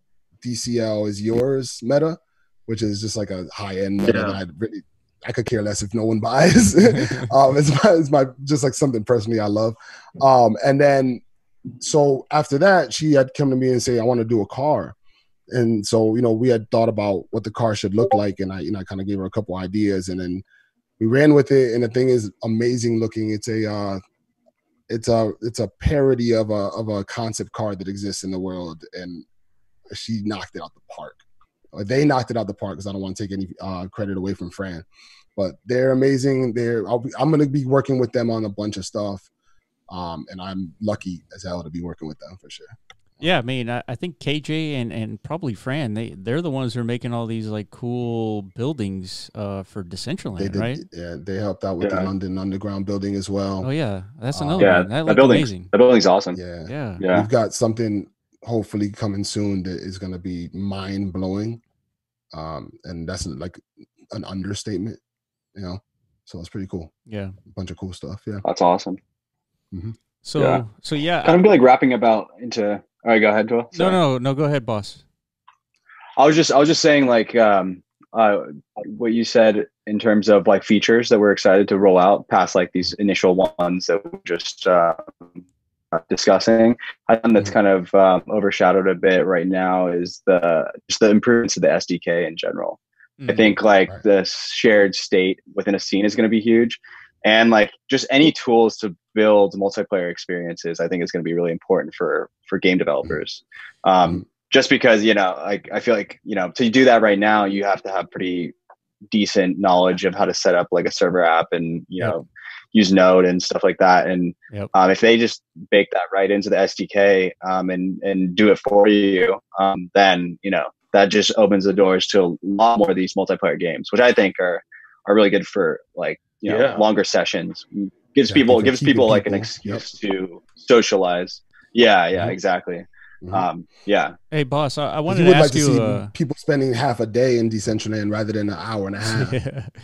DCL is yours meta, which is just like a high-end meta that I could care less if no one buys. It's my just like something personally I love. And then so after that, she had come to me and say, I want to do a car. And so, you know, we had thought about what the car should look like, and I kind of gave her a couple ideas, and then we ran with it. And the thing is amazing looking. It's a parody of a concept car that exists in the world, and she knocked it out the park. They knocked it out the park because I don't want to take any credit away from Fran, but they're amazing. I'm going to be working with them on a bunch of stuff, and I'm lucky as hell to be working with them for sure. Yeah, I mean, I think KJ and probably Fran, they're the ones who are making all these like cool buildings for Decentraland, right? Yeah, they helped out with the London Underground building as well. Oh yeah, that's another one. That looked amazing. That building's awesome. Yeah. We've got something hopefully coming soon that is going to be mind blowing, and that's like an understatement, you know. So it's pretty cool. Yeah, a bunch of cool stuff. Yeah, that's awesome. So kind of like wrapping about into. All right, go ahead, Joel. No, go ahead, boss. I was just saying, like, what you said in terms of like features that we're excited to roll out past like these initial ones that we're just discussing. One that's kind of overshadowed a bit right now is just the improvements to the SDK in general. I think like the shared state within a scene is going to be huge, and like just any tools to build multiplayer experiences, I think is going to be really important for game developers. Just because, you know, like I feel like, you know, to do that right now, you have to have pretty decent knowledge of how to set up like a server app and, you know, use Node and stuff like that. And if they just bake that right into the SDK and do it for you, then, you know, that just opens the doors to a lot more of these multiplayer games, which I think are really good for like, you know, longer sessions. Gives people like an excuse to socialize. Yeah, exactly. Hey boss, I wanted to ask you, see people spending half a day in Decentraland rather than an hour and a half.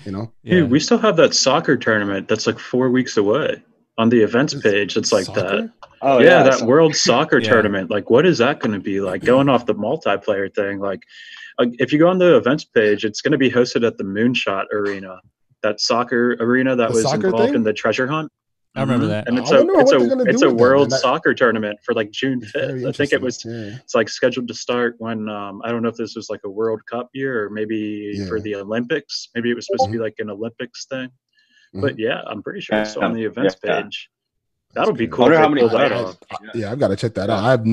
You know, Dude, we still have that soccer tournament that's like 4 weeks away on the events page. It's like that. Oh yeah, that World Soccer tournament. Like, what is that going to be like? Going off the multiplayer thing, like if you go on the events page, it's going to be hosted at the Moonshot Arena, that soccer arena that was involved in the treasure hunt. I remember that. And it's a world soccer tournament for like June 5th. I think it's like scheduled to start when I don't know if this was like a World Cup year or maybe for the Olympics. Maybe it was supposed to be like an Olympics thing. But yeah, I'm pretty sure it's on the events page. That'll be cool. I wonder how many I've got to check that out. I have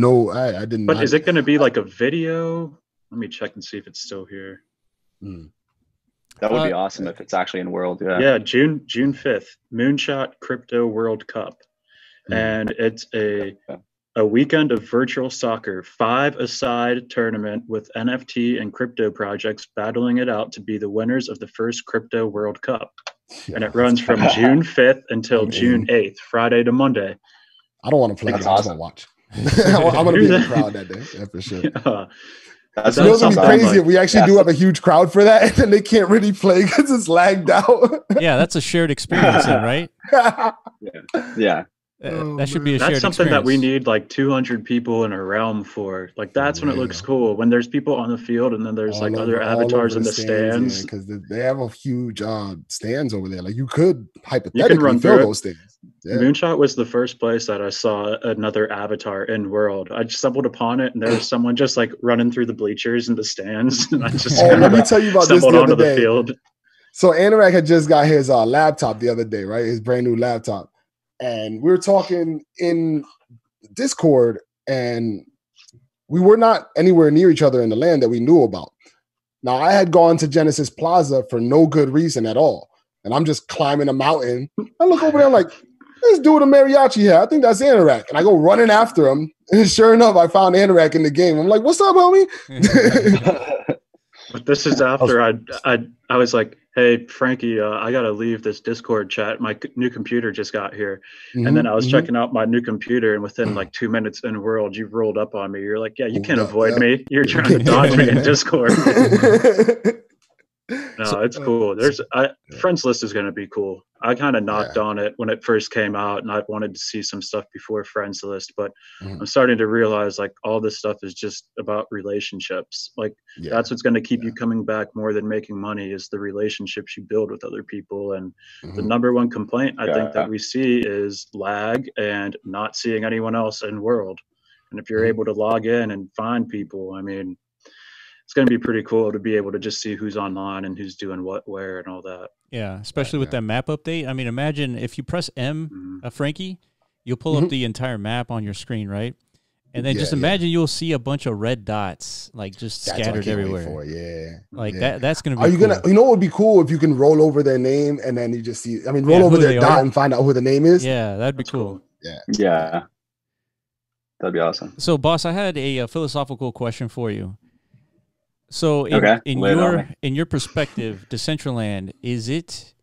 I didn't. But is it going to be like a video? Let me check and see if it's still here. That would be awesome if it's actually in World. Yeah, June 5th, Moonshot Crypto World Cup. And it's a weekend of virtual soccer, 5-a-side tournament with NFT and crypto projects battling it out to be the winners of the first Crypto World Cup. And it runs from June 5th until June 8th, Friday to Monday. I don't want to play. That's awesome. I'm going to be in the crowd that day. Yeah, for sure. It's going to be crazy. Like, we actually do have a huge crowd for that, and they can't really play because it's lagged out. Yeah, that's a shared experience, then, right? Yeah. That should be a shared experience. That's something that we need like 200 people in a realm for. Like that's when it looks cool. When there's people on the field and then there's like other avatars in the stands. Because they have a huge stands over there. Like you could hypothetically fill those things. Yeah. Moonshot was the first place that I saw another avatar in world. I just stumbled upon it and there was someone just like running through the bleachers in the stands. And I just let me tell you about this the other day. Field. So Anorak had just got his laptop the other day, right? His brand new laptop. And we were talking in Discord, and we were not anywhere near each other in the land that we knew about. Now, I had gone to Genesis Plaza for no good reason at all. And I'm just climbing a mountain. I look over there, I'm like, this dude a mariachi here. I think that's Anorak. And I go running after him. And sure enough, I found Anorak in the game. I'm like, what's up, homie? But this is after I was like, hey, Frankie, I got to leave this Discord chat. My new computer just got here. And then I was checking out my new computer, and within like 2 minutes in world, you rolled up on me. You're like, yeah, you can't avoid me. You're trying to dodge me in Discord. No, it's cool. Friends list is going to be cool. I kind of knocked on it when it first came out, and I wanted to see some stuff before friends list, but I'm starting to realize like all this stuff is just about relationships. Like that's what's going to keep you coming back more than making money is the relationships you build with other people. And the number one complaint I think that we see is lag and not seeing anyone else in world. And if you're able to log in and find people, I mean, it's going to be pretty cool to be able to just see who's online and who's doing what, where, and all that. Yeah, especially with that map update. I mean, imagine if you press M, Frankie, you'll pull up the entire map on your screen, right? And then just imagine you'll see a bunch of red dots, like just scattered everywhere. Like that's going to be Are you cool. going to, you know what would be cool if you can roll over their name and then you just see, I mean, roll over their dot and find out who the name is? Yeah, that'd be cool. Yeah. That'd be awesome. So, boss, I had a philosophical question for you. So in your perspective, Decentraland, is it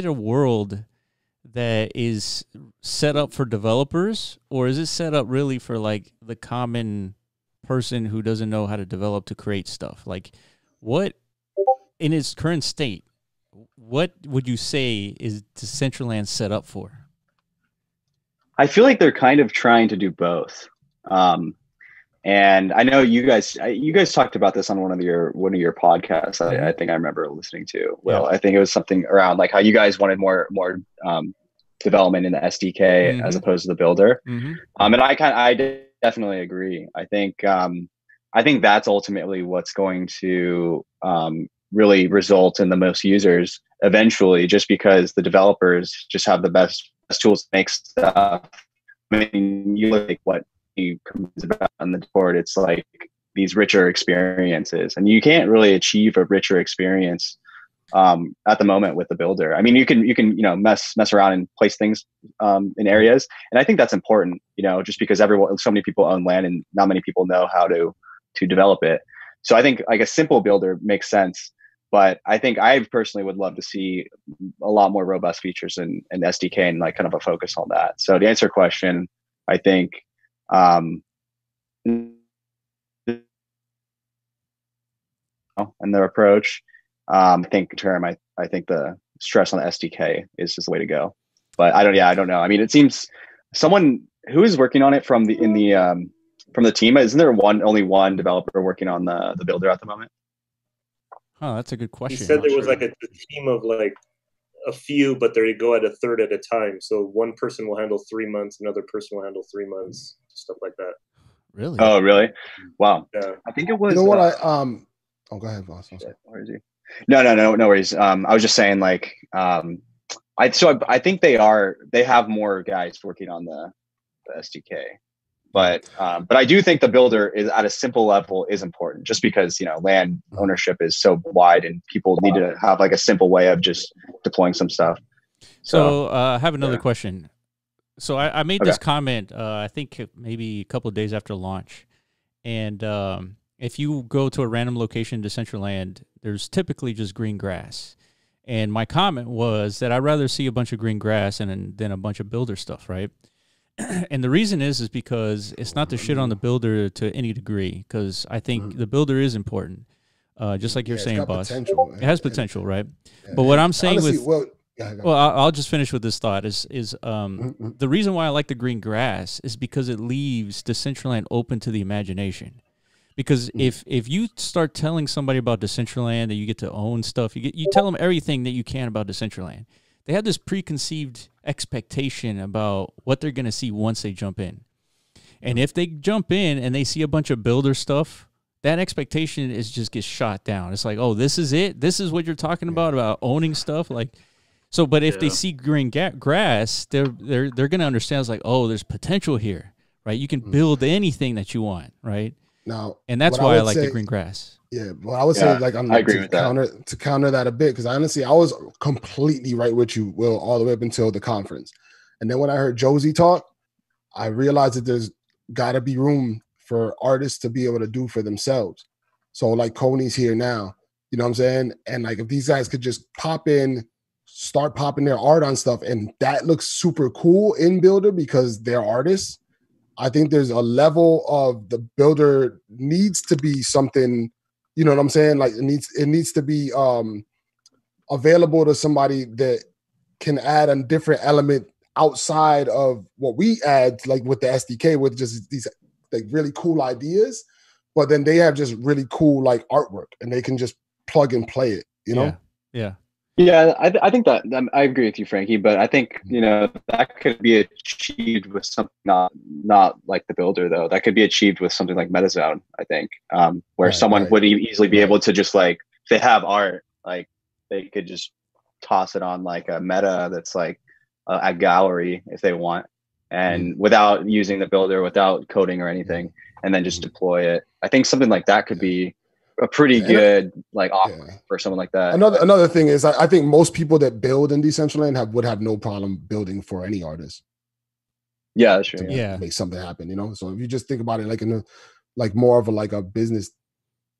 a world that is set up for developers, or is it set up really for like the common person who doesn't know how to develop to create stuff? Like, what in its current state, what would you say is Decentraland set up for? I feel like they're kind of trying to do both. And I know you guys talked about this on one of your podcasts. I think I remember listening to. Well, I think it was something around like how you guys wanted more development in the SDK as opposed to the builder. And I definitely agree. I think that's ultimately what's going to really result in the most users eventually, just because the developers just have the best tools to make stuff. I mean, you look at what he comes about on the board, it's like these richer experiences, and you can't really achieve a richer experience at the moment with the builder. I mean, you can mess around and place things in areas, and I think that's important, just because so many people own land and not many people know how to develop it. So I think like a simple builder makes sense, but I think I personally would love to see a lot more robust features in SDK and like kind of a focus on that. So to answer your question, I think and their approach, I think the stress on the SDK is just the way to go. But I don't know. I mean, it seems someone who is working on it from the team, isn't there only one developer working on the builder at the moment? Oh, that's a good question. He said there was like a team of like a few, but they go at a third at a time. So one person will handle 3 months, another person will handle 3 months, stuff like that. Really? Oh, really? Wow. Yeah. I think it was. You know what? Oh, go ahead, boss. Where is he? No worries. I was just saying, like, I think they have more guys working on the SDK, but I do think the builder is at a simple level is important, just because land ownership is so wide and people need to have like a simple way of just deploying some stuff. So I have another question. So I made this comment, I think maybe a couple of days after launch. And if you go to a random location in Decentraland, there's typically just green grass. And my comment was that I'd rather see a bunch of green grass than a bunch of builder stuff, right? And the reason is because it's not to shit on the builder to any degree, because I think the builder is important. Just like you're saying, boss. It has potential, right? Yeah. But what I'm saying honestly, I'll just finish with this thought is the reason why I like the green grass is because it leaves Decentraland open to the imagination. Because if you start telling somebody about Decentraland, that you get to own stuff, you tell them everything that you can about Decentraland. They have this preconceived expectation about what they're going to see once they jump in. And if they jump in and they see a bunch of builder stuff, that expectation just gets shot down. It's like, oh, this is it? This is what you're talking about owning stuff? But if they see green grass, they're going to understand. It's like, oh, there's potential here, right? You can build anything that you want, right? Now, and that's why I like the green grass. Yeah, well, I would say I agree with that. To counter that a bit, because honestly, I was completely right with you, Will, all the way up until the conference. And then when I heard Josie talk, I realized that there's got to be room for artists to be able to do for themselves. So like Coney's here now, you know what I'm saying? And like if these guys could just pop in, start popping their art on stuff, and that looks super cool in Builder because they're artists. I think there's a level of the builder needs to be something, you know what I'm saying? Like it needs to be available to somebody that can add a different element outside of what we add, like with the SDK, with just these like really cool ideas, but then they have just really cool like artwork and they can just plug and play it, you know? Yeah, I think that I agree with you, Frankie, but I think, that could be achieved with something not like the builder, though. That could be achieved with something like MetaZone, I think, where someone would easily be able to just like, if they have art, like they could just toss it on like a meta that's like a gallery if they want, and without using the builder, without coding or anything, and then just deploy it. I think something like that could be a pretty good offer for someone like that. Another thing is I think most people that build in Decentraland would have no problem building for any artist. Yeah, that's true. To make something happen, So if you just think about it like in a like more of a business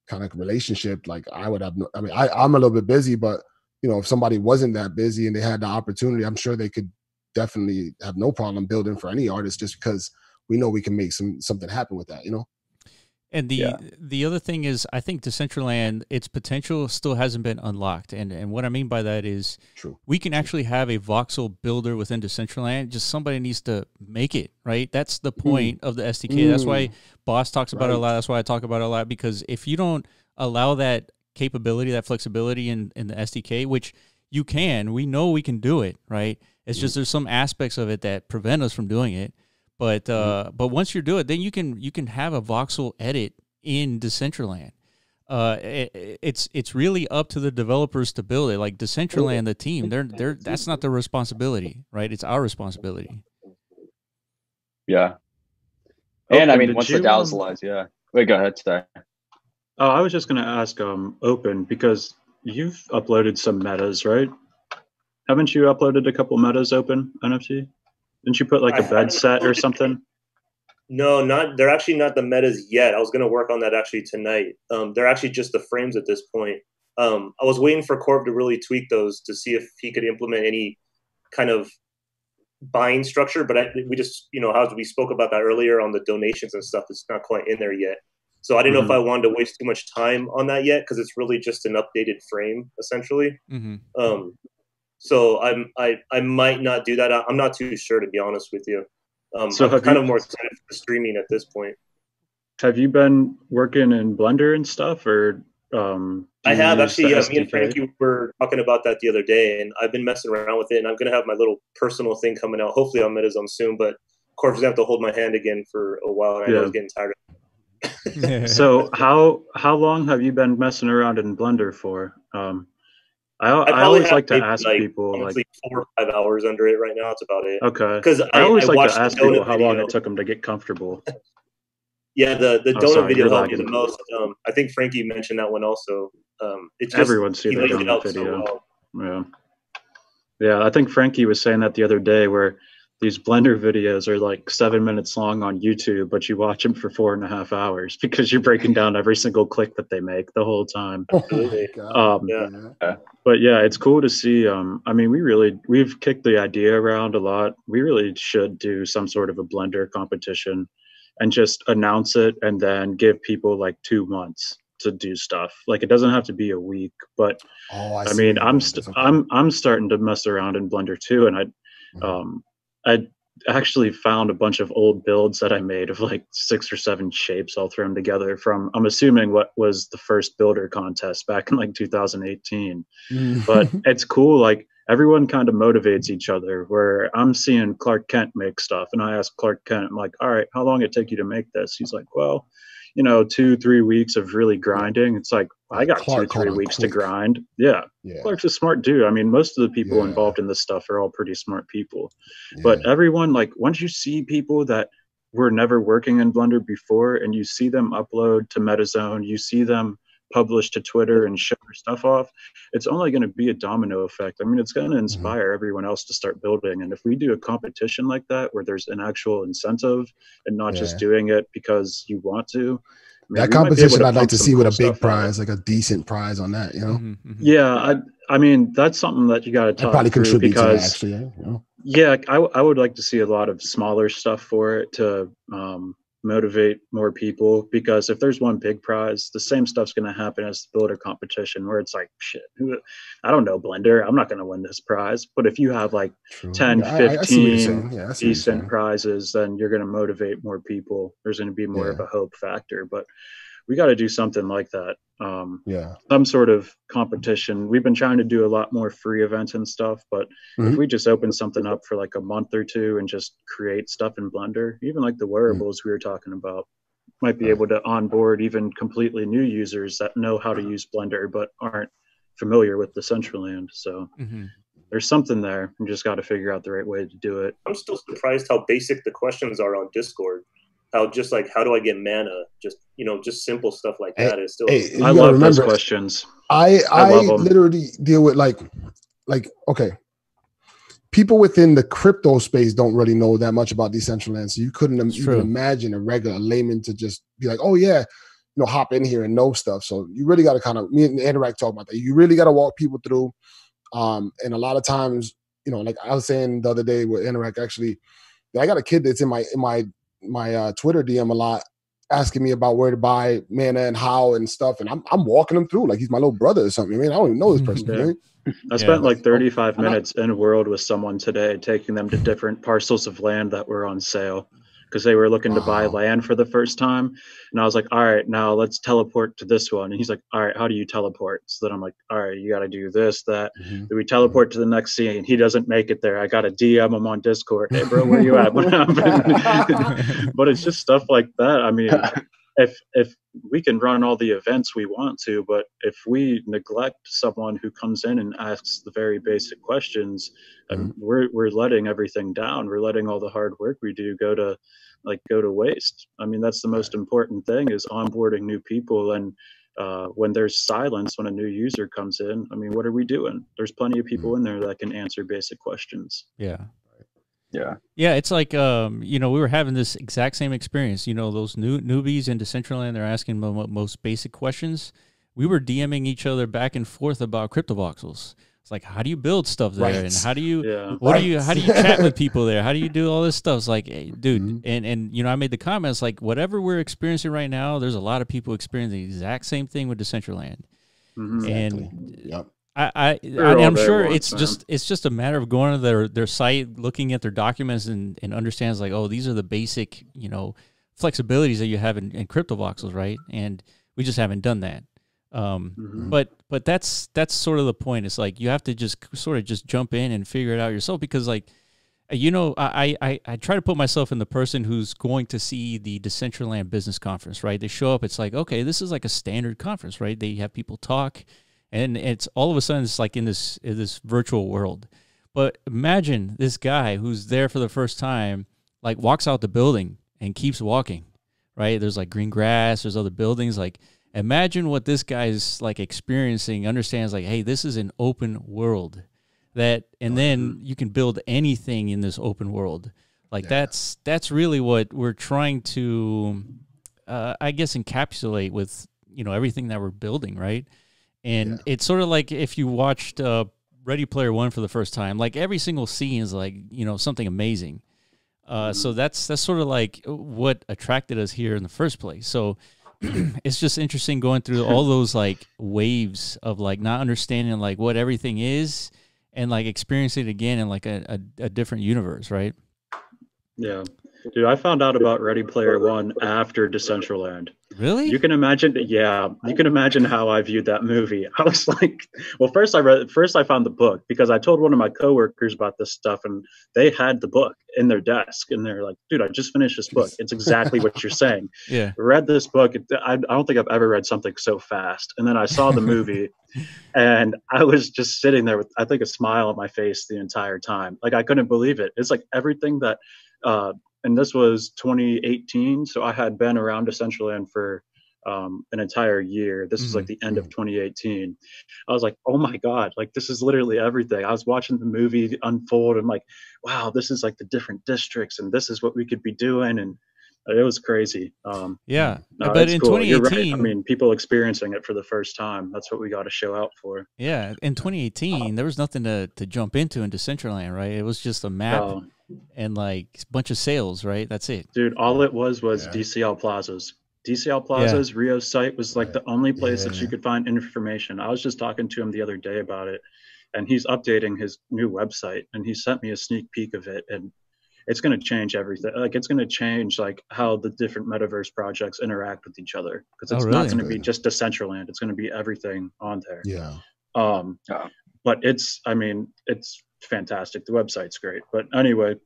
kind of relationship, like I would have I'm a little bit busy, but if somebody wasn't that busy and they had the opportunity, I'm sure they could definitely have no problem building for any artist, just because we know we can make something happen with that, And the other thing is, I think Decentraland, its potential still hasn't been unlocked. And what I mean by that is we can actually have a voxel builder within Decentraland. Just somebody needs to make it, right? That's the point of the SDK. That's why Boss talks about it a lot. That's why I talk about it a lot, because if you don't allow that capability, that flexibility in the SDK, which you can, we know we can do it, right? It's just there's some aspects of it that prevent us from doing it. But once you do it, then you can have a voxel edit in Decentraland. It's really up to the developers to build it. Like Decentraland, the team, they're that's not their responsibility, right? It's our responsibility. Yeah. And I mean, once the DAO's lies, Wait, go ahead, today. Oh, I was just going to ask Open, because you've uploaded some metas, right? Haven't you uploaded a couple metas, Open NFT? Didn't you put like a bed set or something? No, they're actually not the metas yet. I was going to work on that actually tonight. They're actually just the frames at this point. I was waiting for Corb to really tweak those to see if he could implement any kind of buying structure. But we just, how we spoke about that earlier on the donations and stuff, it's not quite in there yet. So I didn't know if I wanted to waste too much time on that yet, because it's really just an updated frame, essentially. So I might not do that. I'm not too sure, to be honest with you. So I'm kind of more excited for streaming at this point. Have you been working in Blender and stuff, or? I have actually. Me and Frankie were talking about that the other day, and I've been messing around with it. And I'm going to have my little personal thing coming out, hopefully on MetaZone soon. But Corp's going to have to hold my hand again for a while, and I know I was getting tired of it. So how long have you been messing around in Blender for? I always like to ask people, like 4 or 5 hours under it right now. That's about it. Okay. Because I always like to ask people how long it took them to get comfortable. Yeah, the donut video helped me the most. I think Frankie mentioned that one also. It's just, everyone's seen the donut video. So well. Yeah, I think Frankie was saying that the other day, where these Blender videos are like 7 minutes long on YouTube, but you watch them for 4.5 hours because you're breaking down every single click that they make the whole time. But yeah, it's cool to see. I mean, we've kicked the idea around a lot. We really should do some sort of a Blender competition and just announce it, and then give people like 2 months to do stuff. Like, it doesn't have to be a week, but I mean, I'm starting to mess around in Blender too, and I actually found a bunch of old builds that I made of like 6 or 7 shapes all thrown together from, I'm assuming, what was the first builder contest back in like 2018. But it's cool, like everyone kind of motivates each other, where I'm seeing Clark Kent make stuff, and I ask Clark Kent, I'm like, all right, how long did it take you to make this? He's like, well, 2-3 weeks of really grinding. It's like, I got Clark 2-3 weeks to grind. Yeah. Clark's a smart dude. I mean, most of the people involved in this stuff are all pretty smart people. But everyone, like, once you see people that were never working in Blender before, and you see them upload to MetaZone, you see them publish to Twitter and show their stuff off, it's only going to be a domino effect. I mean, it's going to inspire everyone else to start building. And if we do a competition like that, where there's an actual incentive and not just doing it because you want to, I mean, that competition I'd like to see with a big prize, like a decent prize on that, Yeah, I mean, that's something that you got to talk through, because to that, actually, I would like to see a lot of smaller stuff for it to motivate more people, because if there's one big prize, the same stuff's going to happen as the builder competition, where it's like, shit, I don't know Blender, I'm not going to win this prize. But if you have like 10, 15 decent prizes, then you're going to motivate more people. There's going to be more of a hope factor. But we got to do something like that. Some sort of competition. We've been trying to do a lot more free events and stuff, but if we just open something up for like a month or two and just create stuff in Blender, even like the wearables we were talking about, might be able to onboard even completely new users that know how to use Blender but aren't familiar with Decentraland. So there's something there. We just got to figure out the right way to do it. I'm still surprised how basic the questions are on Discord. How just like, how do I get mana? Just, just simple stuff like that is still. I love those questions. I literally deal with like, okay, people within the crypto space don't really know that much about Decentraland. So you couldn't even imagine a regular layman to just be like, oh yeah, hop in here and know stuff. So you really got to kind of, me and Anorak talk about that. You really got to walk people through. And a lot of times, like I was saying the other day with Anorak, actually, I got a kid that's in my Twitter DM a lot, asking me about where to buy mana and how and stuff, and I'm walking him through like he's my little brother or something. I mean, I don't even know this person. Yeah. Right? I spent like 35 minutes in world with someone today, taking them to different parcels of land that were on sale because they were looking to buy land for the first time. And I was like, all right, now let's teleport to this one. And he's like, all right, how do you teleport? So then I'm like, all right, you got to do this, that. Then we teleport to the next scene. He doesn't make it there. I got to DM him on Discord. Hey, bro, where you at? What happened? But it's just stuff like that. I mean, if we can run all the events we want to, but if we neglect someone who comes in and asks the very basic questions, we're letting everything down. We're letting all the hard work we do go to waste. I mean, that's the most important thing, is onboarding new people. And when there's silence, when a new user comes in, I mean, what are we doing? There's plenty of people in there that can answer basic questions. Yeah. Yeah, it's like we were having this exact same experience. Those newbies in Decentraland, they're asking the most basic questions. We were DMing each other back and forth about CryptoVoxels. It's like, how do you build stuff there, and how do you how do you chat with people there? How do you do all this stuff? It's like, hey, dude, and I made the comments like, whatever we're experiencing right now, there's a lot of people experiencing the exact same thing with Decentraland, and I'm sure it's just a matter of going to their site, looking at their documents, and understands like, oh, these are the basic flexibilities that you have in CryptoVoxels, right? And we just haven't done that. But that's sort of the point. It's like you have to just sort of just jump in and figure it out yourself, because like I try to put myself in the person who's going to see the Decentraland Business Conference, right? They show up, it's like, okay, this is like a standard conference, right? They have people talk. And it's all of a sudden it's like in this virtual world. But imagine this guy who's there for the first time, like walks out the building and keeps walking, right? There's like green grass, there's other buildings. Like imagine what this guy's like experiencing, understands like, hey, this is an open world and then you can build anything in this open world. Like that's really what we're trying to, I guess, encapsulate with, everything that we're building, right? And it's sort of like if you watched Ready Player One for the first time, like every single scene is like, something amazing. So that's sort of like what attracted us here in the first place. So it's just interesting going through all those like waves of like not understanding like what everything is and like experiencing it again in like a different universe, right? Yeah. Dude, I found out about Ready Player One after Decentraland. Really? You can imagine, you can imagine how I viewed that movie. I was like, well, first I found the book because I told one of my coworkers about this stuff, and they had the book in their desk, and they're like, dude, I just finished this book. It's exactly what you're saying. Yeah. I read this book. I don't think I've ever read something so fast. And then I saw the movie, and I was just sitting there with, I think, a smile on my face the entire time. Like, I couldn't believe it. It's like everything that, and this was 2018, so I had been around Decentraland for an entire year. This was like the end of 2018. I was like, oh my God, like this is literally everything. I was watching the movie unfold and like, wow, this is like the different districts and this is what we could be doing. And it was crazy. But in cool. 2018, you're right. I mean, people experiencing it for the first time, that's what we got to show out for. Yeah. In 2018, there was nothing to jump into in Decentraland, right? It was just a map and like a bunch of sales, right? That's it. Dude, all it was DCL Plazas. DCL Plazas, Rio's site was like the only place that you could find information. I was just talking to him the other day about it, and he's updating his new website, and he sent me a sneak peek of it, and it's going to change everything. Like, it's going to change like how the different metaverse projects interact with each other, because it's not going to be just Decentraland. It's going to be everything on there. Yeah. But it's fantastic. The website's great. But anyway,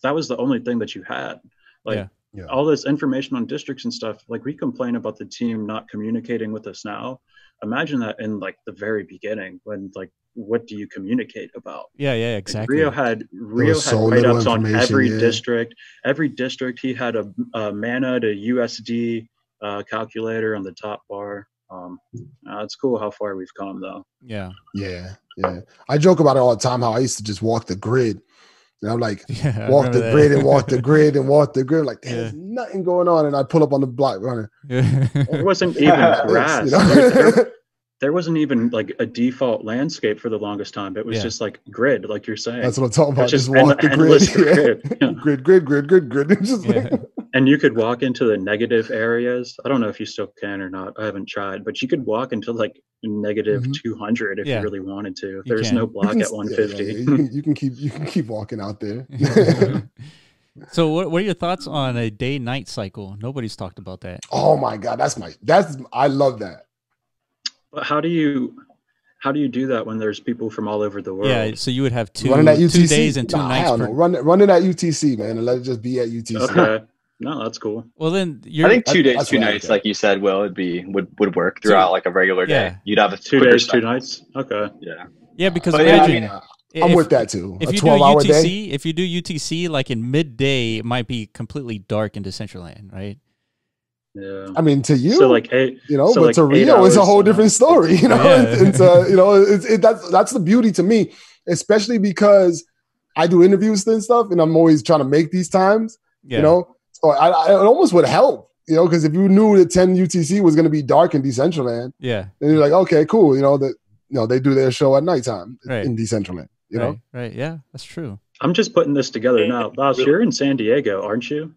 that was the only thing that you had. Like, all this information on districts and stuff, like we complain about the team not communicating with us now. Imagine that in like the very beginning, when like, what do you communicate about? Yeah, exactly. Rio had write-ups on every district. Every district, he had a mana to USD calculator on the top bar. It's cool how far we've come, though. Yeah. I joke about it all the time, how I used to just walk the grid. And I'm like, walk the grid and walk the grid and walk the grid. Like, there's nothing going on. And I pull up on the block runner. There wasn't even grass. There wasn't even like a default landscape for the longest time. It was just like grid, like you're saying. That's what I'm talking about. Just walk the grid. Grid. Just like, And you could walk into the negative areas. I don't know if you still can or not. I haven't tried, but you could walk into like negative 200 if you really wanted to. If there's no block at 150. You can keep walking out there. So what are your thoughts on a day-night cycle? Nobody's talked about that. Oh my God, I love that. But how do you do that when there's people from all over the world? Yeah, so you would have 2 UTC? days and 2 nights. Run it at UTC, man, and let it just be at UTC. Okay. No, that's cool. Well, then I think 2 days, 2 nights, like you said, would work throughout like a regular day. You'd have a 2 days, 2 nights. Okay. Yeah, because imagine. I'm with that too. If you do UTC, if you do UTC like in midday, it might be completely dark in Decentraland, right? Yeah. I mean, to you, so like but like to Rio, it's a whole different story. That's the beauty to me, especially because I do interviews and stuff, and I'm always trying to make these times. So it almost would help, because if you knew that 10 UTC was going to be dark in Decentraland, then you're like, okay, cool, they do their show at nighttime in Decentraland. Right. Yeah, that's true. I'm just putting this together now. Boss, you're in San Diego, aren't you?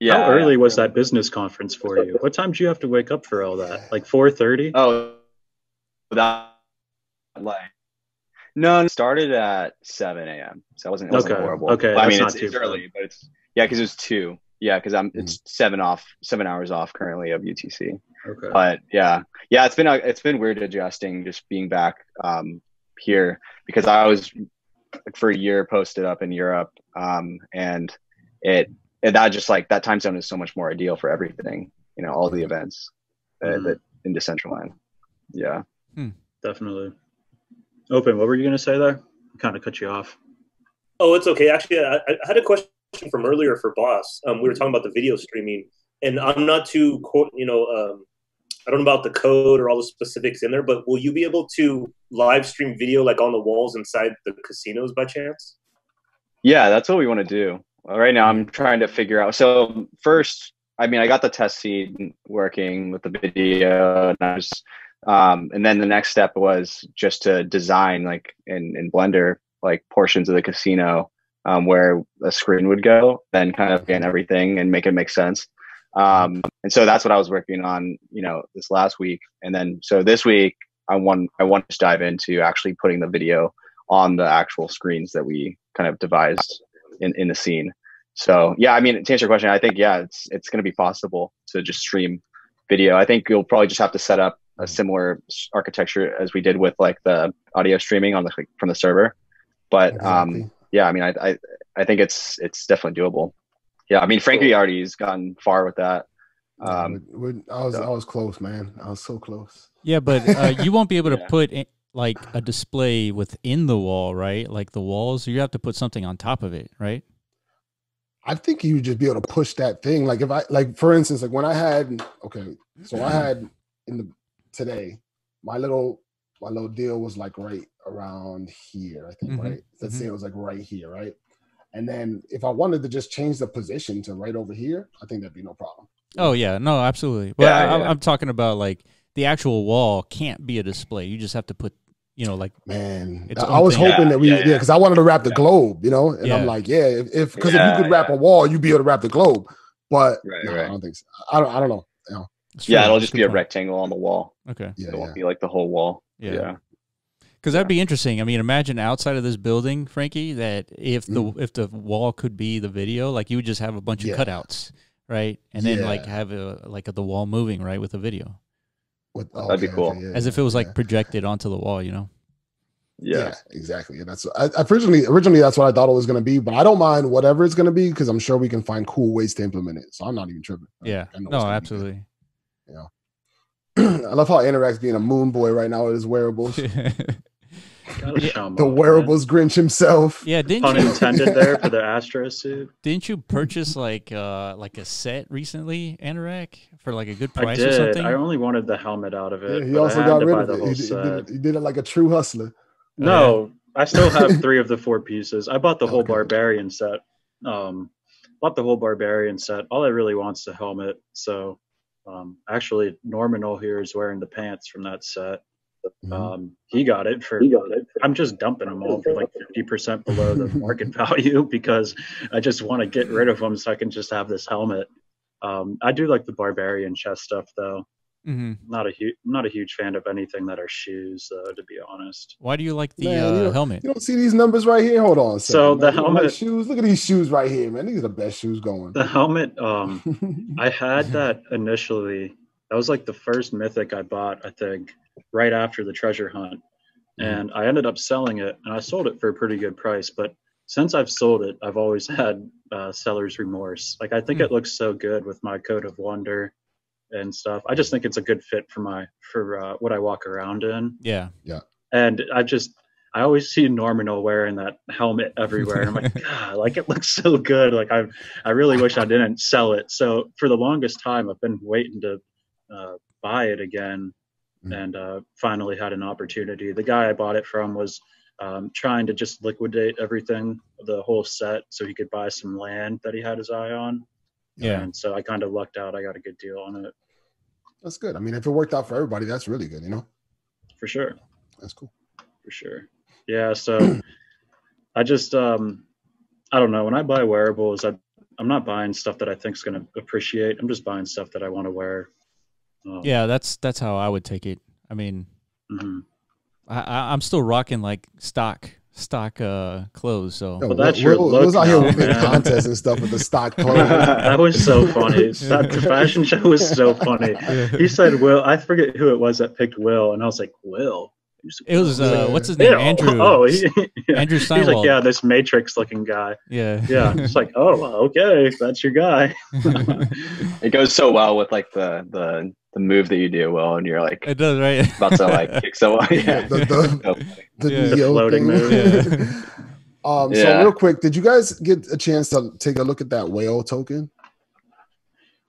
Yeah. How early was that business conference for you? What time did you have to wake up for all that? Like 4:30? Oh, no, it started at 7 a.m. So it wasn't horrible. Okay, I mean, it's early, but it's because it was 2. Yeah, because it's 7 hours off currently of UTC. Okay. But yeah, it's been weird adjusting, just being back here, because I was for a year posted up in Europe, and that just like that time zone is so much more ideal for everything, all the events that in Decentraland. Yeah, definitely. Open. What were you gonna say there? I kind of cut you off. Oh, it's okay. Actually, I had a question from earlier for Boss. We were talking about the video streaming, and I'm not too I don't know about the code or all the specifics in there, but will you be able to live stream video like on the walls inside the casinos by chance? Yeah, that's what we want to do. Right now, I'm trying to figure out. So first, I got the test seed working with the video, and then the next step was just to design like in Blender, like portions of the casino where a screen would go, then kind of get everything and make it make sense. And so that's what I was working on, this last week. And then, so this week I want to dive into actually putting the video on the actual screens that we kind of devised in the scene. So yeah, to answer your question, I think, it's going to be possible to just stream video. I think you'll probably just have to set up a similar architecture as we did with like the audio streaming on from the server. But exactly. I think it's definitely doable. Yeah, Frankie already has gotten far with that. I was close, man. I was so close. Yeah, but you won't be able to put like a display within the wall, right? Like the walls, you have to put something on top of it, right? I think you would just be able to push that thing. Like if I, like for instance, like when I had, today, my little deal was like right around here, I think, right? Let's say it was like right here, right? And then if I wanted to just change the position to right over here, I think that'd be no problem. Oh yeah, no, absolutely. But I'm talking about like the actual wall can't be a display. You just have to put, man. I was hoping that because I wanted to wrap the globe, and I'm like, if you could wrap a wall, you'd be able to wrap the globe. But I don't think so. I don't know. It'll just be a rectangle on the wall. Okay. It won't be like the whole wall. Yeah. Because that'd be interesting. imagine outside of this building, Frankie, that if the wall could be the video, like you would just have a bunch of cutouts, right? And then like have the wall moving, right, with the video. That'd be cool. As if it was like projected onto the wall, Yeah, exactly. And that's originally that's what I thought it was going to be, but I don't mind whatever it's going to be because I'm sure we can find cool ways to implement it. So I'm not even tripping. Yeah, no, absolutely. I love how Interact's being a moon boy right now with his wearables. The wearables Grinch himself. Yeah, pun intended there for the Astro suit. Didn't you purchase like a set recently, Anorak, for like a good price or something? I only wanted the helmet out of it. Yeah, he also got rid of it. He did it like a true hustler. No, I still have 3 of the 4 pieces. I bought the whole barbarian set. All I really want's the helmet. So actually Normanol here is wearing the pants from that set. He got it for. I'm just dumping them all for like 50% below the market value because I just want to get rid of them so I can just have this helmet. I do like the barbarian chest stuff though. Not a huge fan of anything that are shoes though, to be honest. Why do you like the helmet? You don't see these numbers right here? Hold on a second, so the helmet shoes. Look at these shoes right here, man. These are the best shoes going. The helmet, I had that initially. That was like the first mythic I bought, I think, right after the treasure hunt. And I ended up selling it, and I sold it for a pretty good price. But since I've sold it, I've always had seller's remorse. Like, I think it looks so good with my coat of wonder and stuff. I just think it's a good fit for what I walk around in. Yeah. And I always see Normanol wearing that helmet everywhere. And I'm like, God, like it looks so good. Like I really wish I didn't sell it. So for the longest time, I've been waiting to buy it again, and finally had an opportunity. The guy I bought it from was trying to just liquidate everything, the whole set, so he could buy some land that he had his eye on. Yeah. And so I kind of lucked out. I got a good deal on it. That's good. I mean, if it worked out for everybody, that's really good, For sure. That's cool. For sure. Yeah. So I just, I don't know. When I buy wearables, I'm not buying stuff that I think is going to appreciate. I'm just buying stuff that I want to wear. Yeah, that's how I would take it. I mean, I'm still rocking like stock clothes. So, well, that's your look. Was out here with contests and stuff with the stock clothes. That was so funny. The fashion show was so funny. He said Will. I forget who it was that picked Will, and I was like, Will. It was what's his name? Yeah. Andrew. Andrew Steinwald. He's like, yeah, this Matrix looking guy. Yeah. It's like, oh, okay, that's your guy. It goes so well with like the move that you do, Will, and you're like, it does, right? About to like kick someone. Yeah. The floating move. So real quick, did you guys get a chance to take a look at that whale token?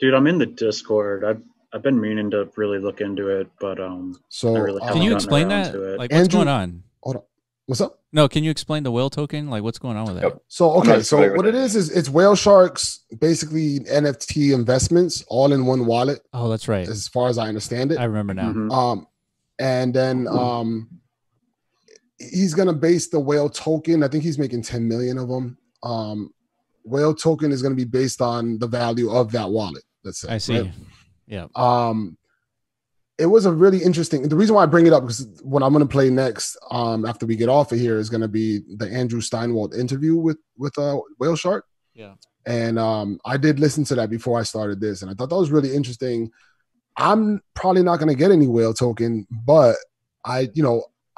Dude, I'm in the Discord. I've been meaning to really look into it, but can you explain that? Like, what's going on? Hold on. What's up? No, can you explain the whale token? Like, what's going on with that? So what it is it's Whale Shark's basically NFT investments all in one wallet. Oh, that's right. As far as I understand it, I remember now. And then he's gonna base the whale token. I think he's making 10 million of them. Whale token is gonna be based on the value of that wallet. Let's say. I see. Right? Yeah. It was a really interesting. The reason why I bring it up is what I'm going to play next, after we get off of here, is going to be the Andrew Steinwald interview with Whale Shark. Yeah. And I did listen to that before I started this, and I thought that was really interesting. I'm probably not going to get any whale token, but I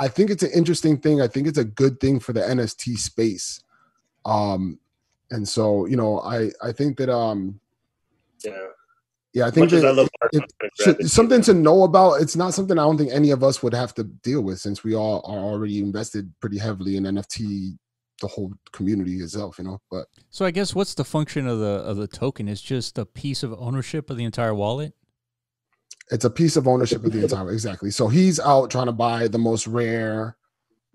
think it's an interesting thing. I think it's a good thing for the NFT space. And so, I think that I think that it's something to know about. It's not something I don't think any of us would have to deal with, since we all are already invested pretty heavily in NFT, the whole community itself, But so I guess what's the function of the token? It's just a piece of ownership of the entire wallet. It's a piece of ownership of the entire, exactly. So he's out trying to buy the most rare,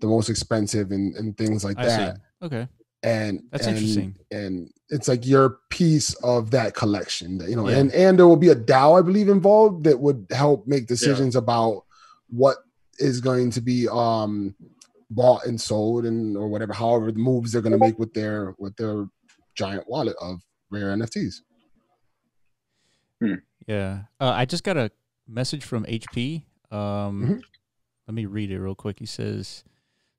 the most expensive, and things like that. Okay. And that's interesting. And it's like your piece of that collection, and there will be a DAO, I believe, involved that would help make decisions about what is going to be bought and sold, or whatever, however the moves they're going to make with their giant wallet of rare NFTs. Yeah. I just got a message from HP. Let me read it real quick. He says,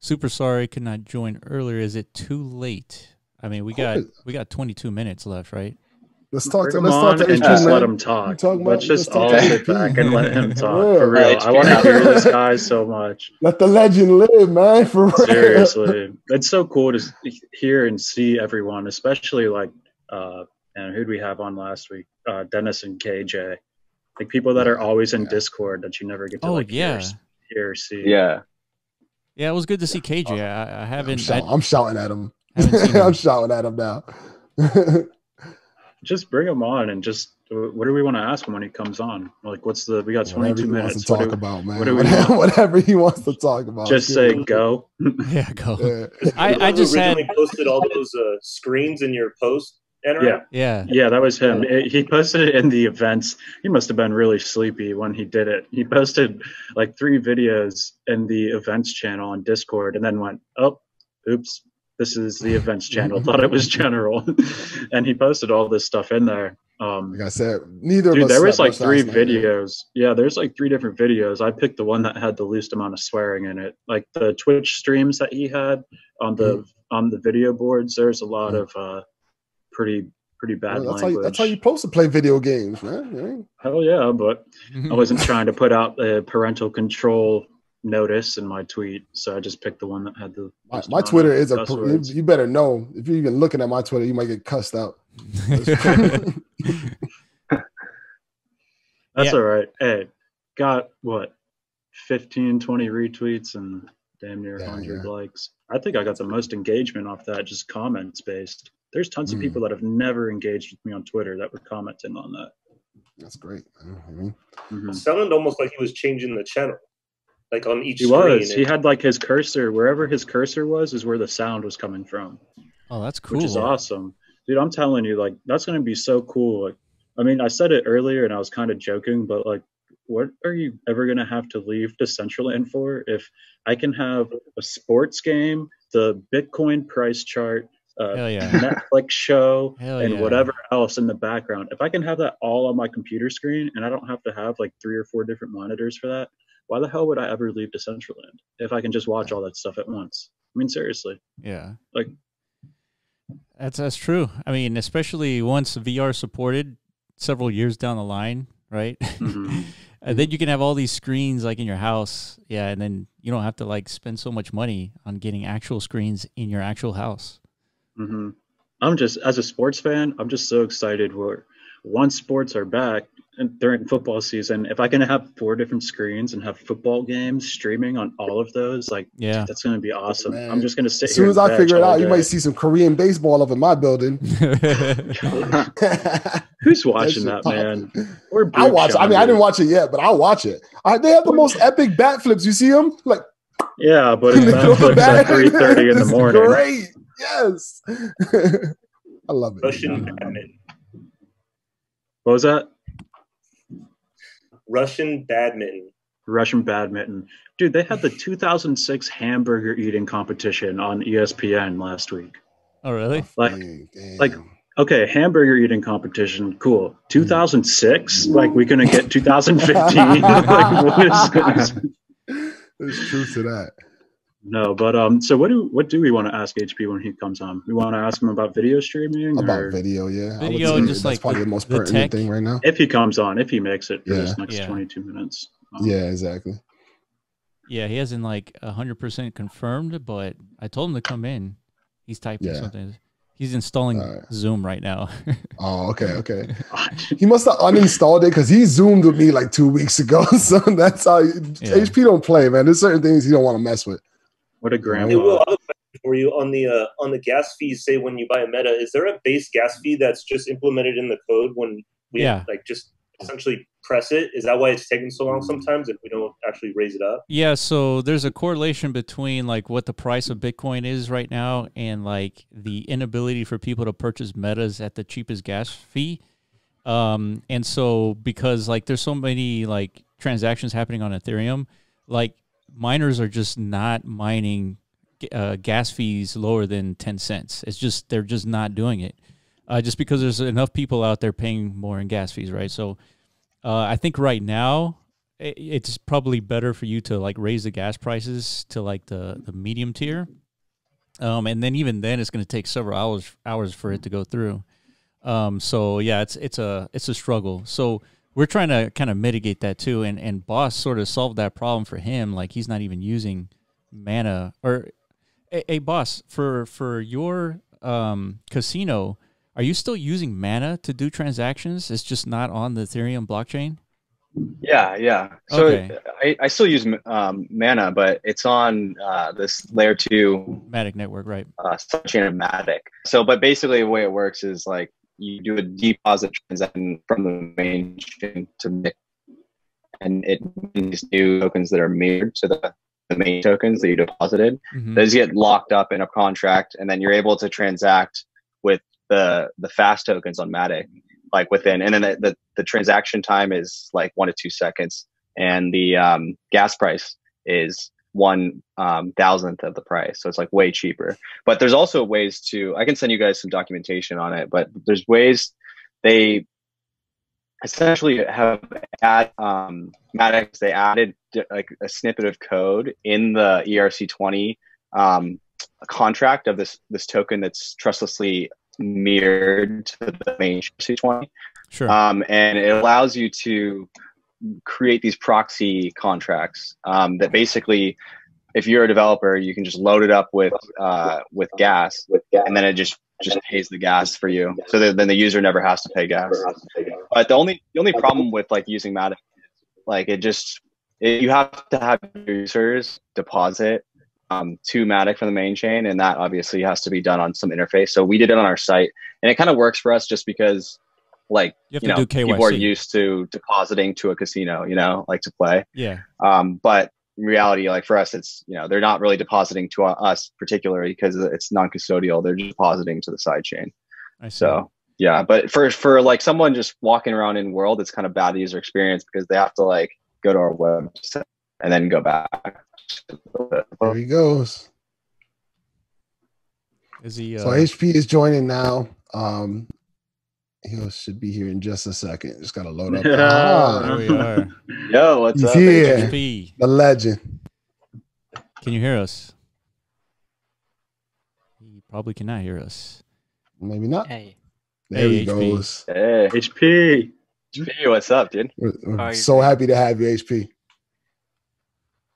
"Super sorry, could not join earlier. Is it too late?" I mean, we got 22 minutes left, right? Let's talk to and just let him talk. Let's just all sit back and let him talk. For real, I want to hear this guy so much. Let the legend live, man. For real. Seriously, it's so cool to hear and see everyone, especially like, and who do we have on last week? Dennis and KJ, like people that are always in Discord that you never get to hear or see. Yeah, it was good to see KJ. I haven't. I'm shouting at him. I'm shouting at him now. Just bring him on and just what do we want to ask him when he comes on? Like, we got 22 minutes to talk about, man. Whatever he wants to talk about. Just say go. Yeah, go. I just originally posted all those screens in your post Yeah, that was him. He posted it in the events. He must have been really sleepy when he did it. He posted like 3 videos in the events channel on Discord and then went, oh, oops, this is the events channel. Thought it was general. And he posted all this stuff in there. Like I said, neither of us. There was like 3 videos. Yeah, there's like 3 different videos. I picked the one that had the least amount of swearing in it. Like the Twitch streams that he had on the video boards, there's a lot of pretty bad language. That's how you're supposed to play video games, man. Hell yeah, but I wasn't trying to put out a parental control notice in my tweet, so I just picked the one that had the. My Twitter is you better know, if you're even looking at my Twitter, you might get cussed out. That's all right. Hey, got what, 15, 20 retweets and damn near 100 likes. I think I got the most engagement off that, just comments based. There's tons of people that have never engaged with me on Twitter that were commenting on that. That's great. It sounded almost like he was changing the channel, like on each screen. He had like his cursor, wherever his cursor was is where the sound was coming from. Oh, that's cool. Which is awesome. Dude, I'm telling you, like, that's going to be so cool. Like, I mean, I said it earlier and I was kind of joking, but like, what are you ever going to have to leave Decentraland for if I can have a sports game, the Bitcoin price chart, Netflix show, and whatever else in the background? If I can have that all on my computer screen and I don't have to have like 3 or 4 different monitors for that, why the hell would I ever leave Decentraland if I can just watch all that stuff at once? I mean, seriously. Yeah. Like, that's true. I mean, especially once VR supported several years down the line, right? And then you can have all these screens like in your house. Yeah. And then you don't have to like spend so much money on getting actual screens in your actual house. I'm just, as a sports fan, I'm just so excited once sports are back and during football season, if I can have 4 different screens and have football games streaming on all of those, like, dude, that's going to be awesome. Man. I'm just going to sit here. As soon as I figure it out, you might see some Korean baseball up in my building. Who's watching that, man? I watch it. I mean, I didn't watch it yet, but I'll watch it. They have the most epic bat flips. You see them? Like, yeah, but it's bat flips at 3:30 in the morning. Great. Yes. I love it. Russian badminton. What was that? Russian badminton. Dude, they had the 2006 hamburger eating competition on ESPN last week. Oh, really? Like, okay, hamburger eating competition, cool. 2006? Like, we couldn't get 2015? Like, what is There's truth to that. No, but so what do we want to ask HP when he comes on? We want to ask him about video streaming? About video, yeah. Video and just that's like probably the most pertinent thing right now. If he comes on, if he makes it for this next 22 minutes. Yeah, exactly. Yeah, he hasn't like 100% confirmed, but I told him to come in. He's typing something. He's installing Zoom right now. Oh, okay. He must have uninstalled it because he Zoomed with me like 2 weeks ago. So that's how HP don't play, man. There's certain things he don't want to mess with. What a grandma. Hey, Will, I have a question for you on the gas fees. Say when you buy a Meta, is there a base gas fee that's just implemented in the code when we like just essentially press it? Is that why it's taking so long sometimes if we don't actually raise it up? Yeah, so there's a correlation between like what the price of Bitcoin is right now and like the inability for people to purchase Metas at the cheapest gas fee. And so because like there's so many like transactions happening on Ethereum, like miners are just not mining gas fees lower than 10 cents. It's just, they're just not doing it just because there's enough people out there paying more in gas fees, right? So I think right now it's probably better for you to like raise the gas prices to like the medium tier. And then even then it's going to take several hours for it to go through. So yeah, it's a struggle. So we're trying to kind of mitigate that too, and Boss sort of solved that problem for him. Like he's not even using Mana. Or, hey Boss, for your casino, are you still using Mana to do transactions? It's just not on the Ethereum blockchain. Yeah. So I still use Mana, but it's on this layer 2 Matic network, right? Subchain of Matic. So, but basically the way it works is like, you do a deposit transaction from the main chain to MIC, and it means new tokens that are mirrored to the main tokens that you deposited. Those get locked up in a contract, and then you're able to transact with the fast tokens on Matic, like within, and then the transaction time is like 1 to 2 seconds, and the gas price is 1,000th of the price. So it's like way cheaper. But there's also ways to, I can send you guys some documentation on it, but there's ways they essentially have Matic, they added like a snippet of code in the ERC20 contract of this token that's trustlessly mirrored to the main ERC20. Sure. And it allows you to create these proxy contracts that basically, if you're a developer, you can just load it up with gas, and then it just pays the gas for you. So then the user never has to pay gas. But the only problem with like using Matic, like you have to have users deposit to Matic from the main chain, and that obviously has to be done on some interface. So we did it on our site, and it kind of works for us just because, like, people are used to depositing to a casino, like to play. Yeah. But in reality, like for us, it's, they're not really depositing to us particularly because it's non-custodial. They're just depositing to the side chain. I see. So yeah, but for like someone just walking around in world, it's kind of bad user experience because they have to like go to our website and then go back. There he goes. Is he? So HP is joining now. He should be here in just a second. Just gotta load up. There we are. Yo, what's He's up? here. HP. The legend. Can you hear us? He probably cannot hear us. Maybe not. Hey. There he HP. goes. Hey, HP. what's up, dude? We're so happy to have you, HP.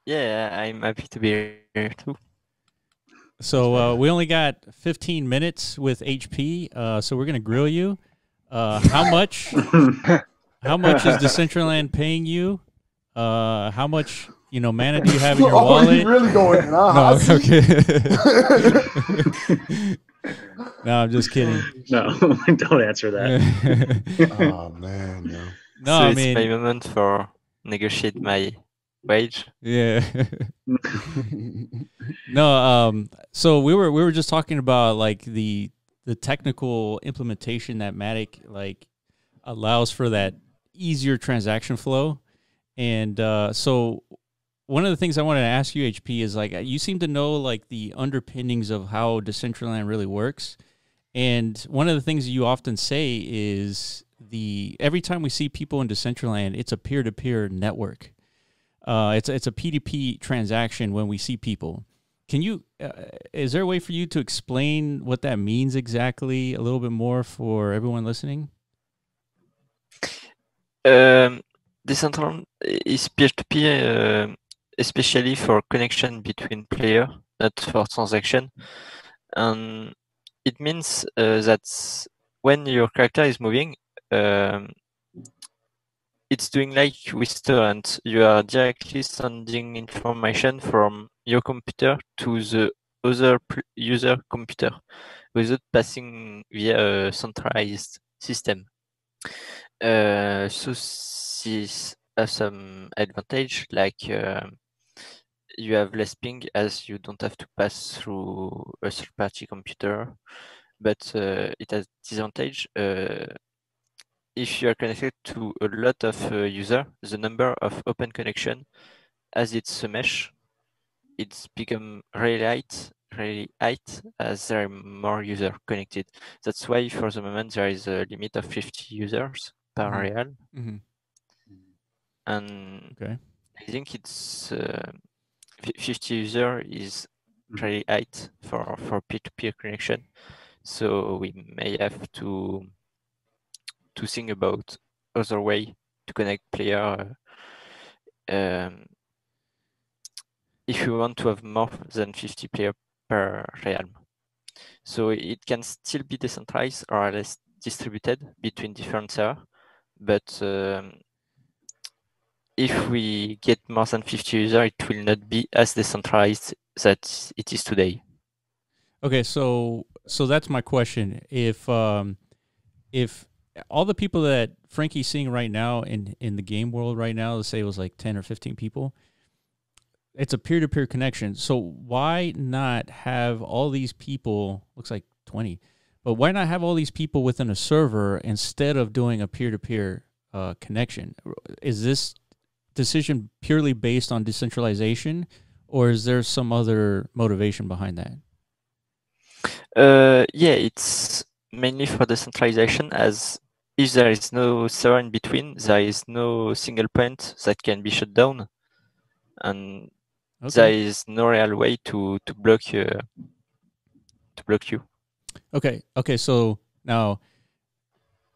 Yeah, I'm happy to be here too. So we only got 15 minutes with HP, so we're gonna grill you. How much? How much is Decentraland paying you? How much mana do you have in your wallet? He's really going in. No, okay. No, I'm just kidding. No, don't answer that. Oh man, no. No, So I it's mean, my moment for negotiate my wage. yeah. No, so we were just talking about like the technical implementation that Matic like allows for that easier transaction flow. And so one of the things I wanted to ask you, HP, is like you seem to know like the underpinnings of how Decentraland really works. And one of the things you often say is every time we see people in Decentraland, it's a peer-to-peer network. It's a P2P transaction when we see people. Can you? Is there a way for you to explain what that means exactly a little bit more for everyone listening? Decentraland is peer-to-peer, especially for connection between players, not for transaction. And it means that when your character is moving, it's doing like with torrent. You are directly sending information from your computer to the other user computer without passing via a centralized system. So this has some advantage, like you have less ping as you don't have to pass through a third-party computer, but it has disadvantage. If you are connected to a lot of users, the number of open connection, as it's a mesh, it's become really high as there are more users connected. That's why for the moment there is a limit of 50 users per real. Mm-hmm. And okay. I think it's 50 users is really high for peer-to-peer connection. So we may have to think about other way to connect player if you want to have more than 50 players per realm. So it can still be decentralized or less distributed between different servers, but if we get more than 50 users, it will not be as decentralized that it is today. Okay, so that's my question. If all the people that Frankie's seeing right now in the game world right now, let's say it was like 10 or 15 people, it's a peer-to-peer connection. So why not have all these people, looks like 20, but why not have all these people within a server instead of doing a peer-to-peer connection? Is this decision purely based on decentralization, or is there some other motivation behind that? Yeah, it's mainly for decentralization, as if there is no server in between, there is no single point that can be shut down, and there is no real way to block you. Okay. So now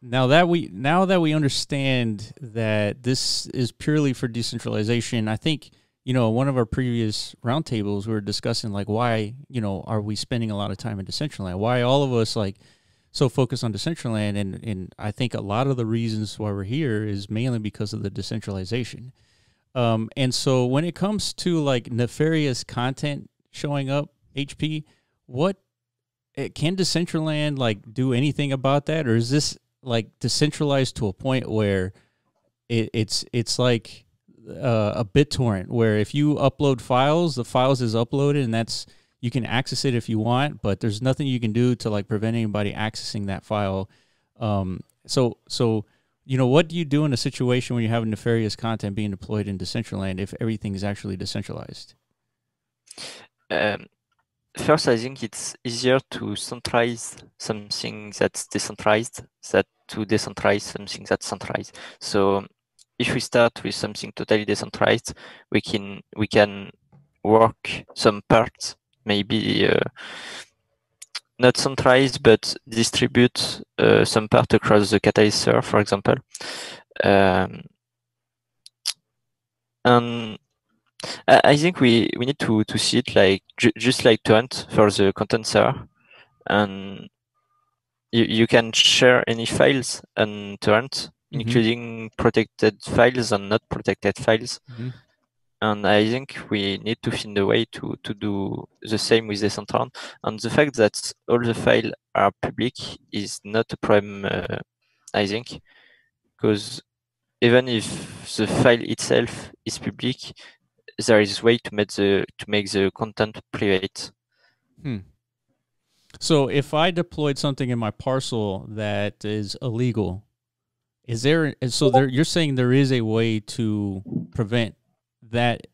that we understand that this is purely for decentralization, I think, one of our previous roundtables, we were discussing like why, are we spending a lot of time in Decentraland? Why all of us like so focused on Decentraland? And I think a lot of the reasons why we're here is mainly because of the decentralization. And so when it comes to like nefarious content showing up, HP, can Decentraland like do anything about that, or is this like decentralized to a point where it's like a BitTorrent, where if you upload files, the files is uploaded, and you can access it if you want, but there's nothing you can do to like prevent anybody accessing that file. So what do you do in a situation when you have nefarious content being deployed in Decentraland if everything is actually decentralized? First, I think it's easier to centralize something that's decentralized than to decentralize something that's centralized. So if we start with something totally decentralized, we can work some parts, maybe not centralized, but distribute some part across the Catalyst server, for example. And I think we need to see it like just like torrent for the content server, and you can share any files on torrent, including protected files and not protected files. And I think we need to find a way to do the same with Decentraland. And the fact that all the files are public is not a problem, I think, because even if the file itself is public, there is a way to make the content private. So if I deployed something in my parcel that is illegal, you're saying there is a way to prevent that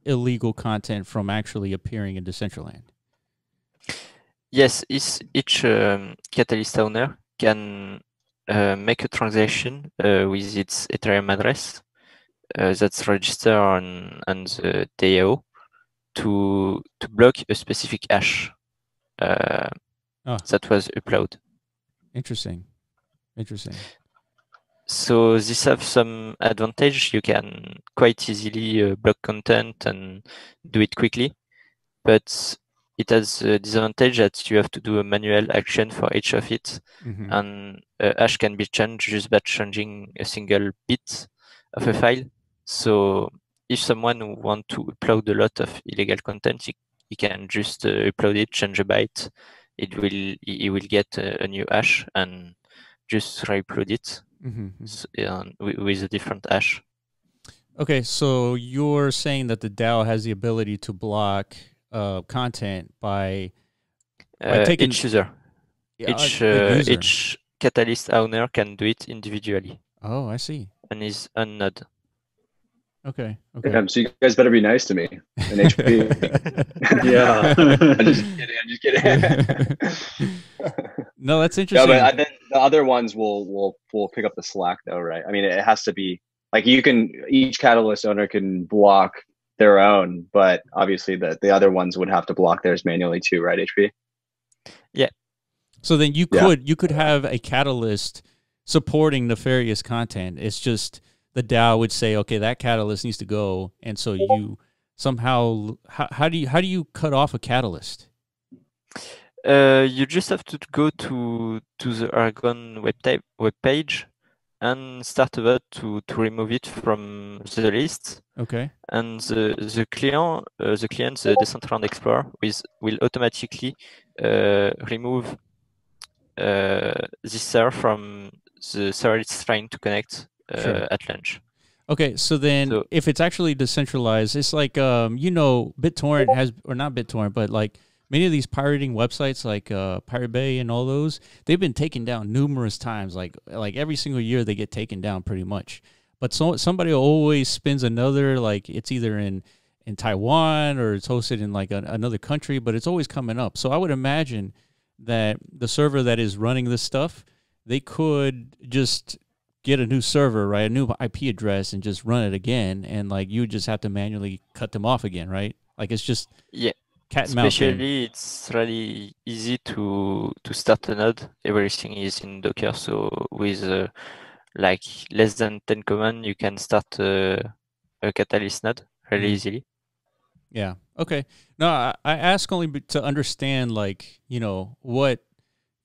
illegal content from actually appearing in Decentraland? Yes, each Catalyst owner can make a transaction with its Ethereum address that's registered on the DAO to block a specific hash that was uploaded. Interesting. So this have some advantage. You can quite easily block content and do it quickly, but it has a disadvantage that you have to do a manual action for each of it, and a hash can be changed just by changing a single bit of a file. So if someone wants to upload a lot of illegal content, he can just upload it, change a byte. He will get a new hash and just re-upload it with a different hash. Okay, so you're saying that the DAO has the ability to block content by taking each user. Each Catalyst owner can do it individually. Oh, I see. And is on node. Okay. So you guys better be nice to me in HP. Yeah. I'm just kidding. No, that's interesting. No, but then the other ones will pick up the slack though, right? I mean, it has to be like each Catalyst owner can block their own, but obviously the other ones would have to block theirs manually too, right, HP? Yeah. So then you could have a Catalyst supporting nefarious content. It's just the DAO would say, okay, that Catalyst needs to go, and so you somehow how do you cut off a Catalyst? You just have to go to the Aragon web page and start a vote to remove it from the list. Okay. And the client, the Decentraland Explorer, will automatically remove this server from the server it's trying to connect at launch. Okay, so then if it's actually decentralized, it's like BitTorrent has, or not BitTorrent, but like many of these pirating websites like Pirate Bay and all those, they've been taken down numerous times. Like every single year they get taken down pretty much. But somebody always spins another, like it's either in Taiwan or it's hosted in like another country, but it's always coming up. So I would imagine that the server that is running this stuff, they could just get a new server, right, a new IP address, and just run it again, and like you just have to manually cut them off again, right? Like it's just cat and mouse. Especially, it's really easy to start a node. Everything is in Docker, so with like less than 10 commands, you can start a Catalyst node really easily. Yeah. Okay. No, I ask only to understand, like, what,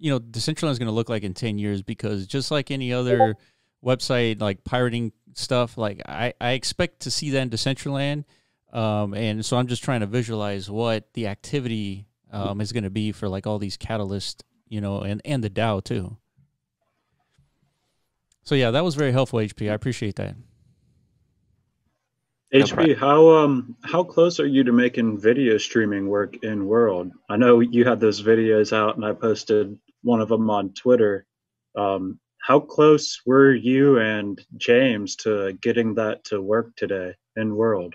Decentraland is going to look like in 10 years, because just like any other website, like pirating stuff, like I expect to see that in Decentraland. And so I'm just trying to visualize what the activity is going to be for like all these Catalyst, and the DAO too. So yeah, that was very helpful, HP. I appreciate that. HP, how close are you to making video streaming work in World? I know you had those videos out, and I posted one of them on Twitter. How close were you and James to getting that to work today in World?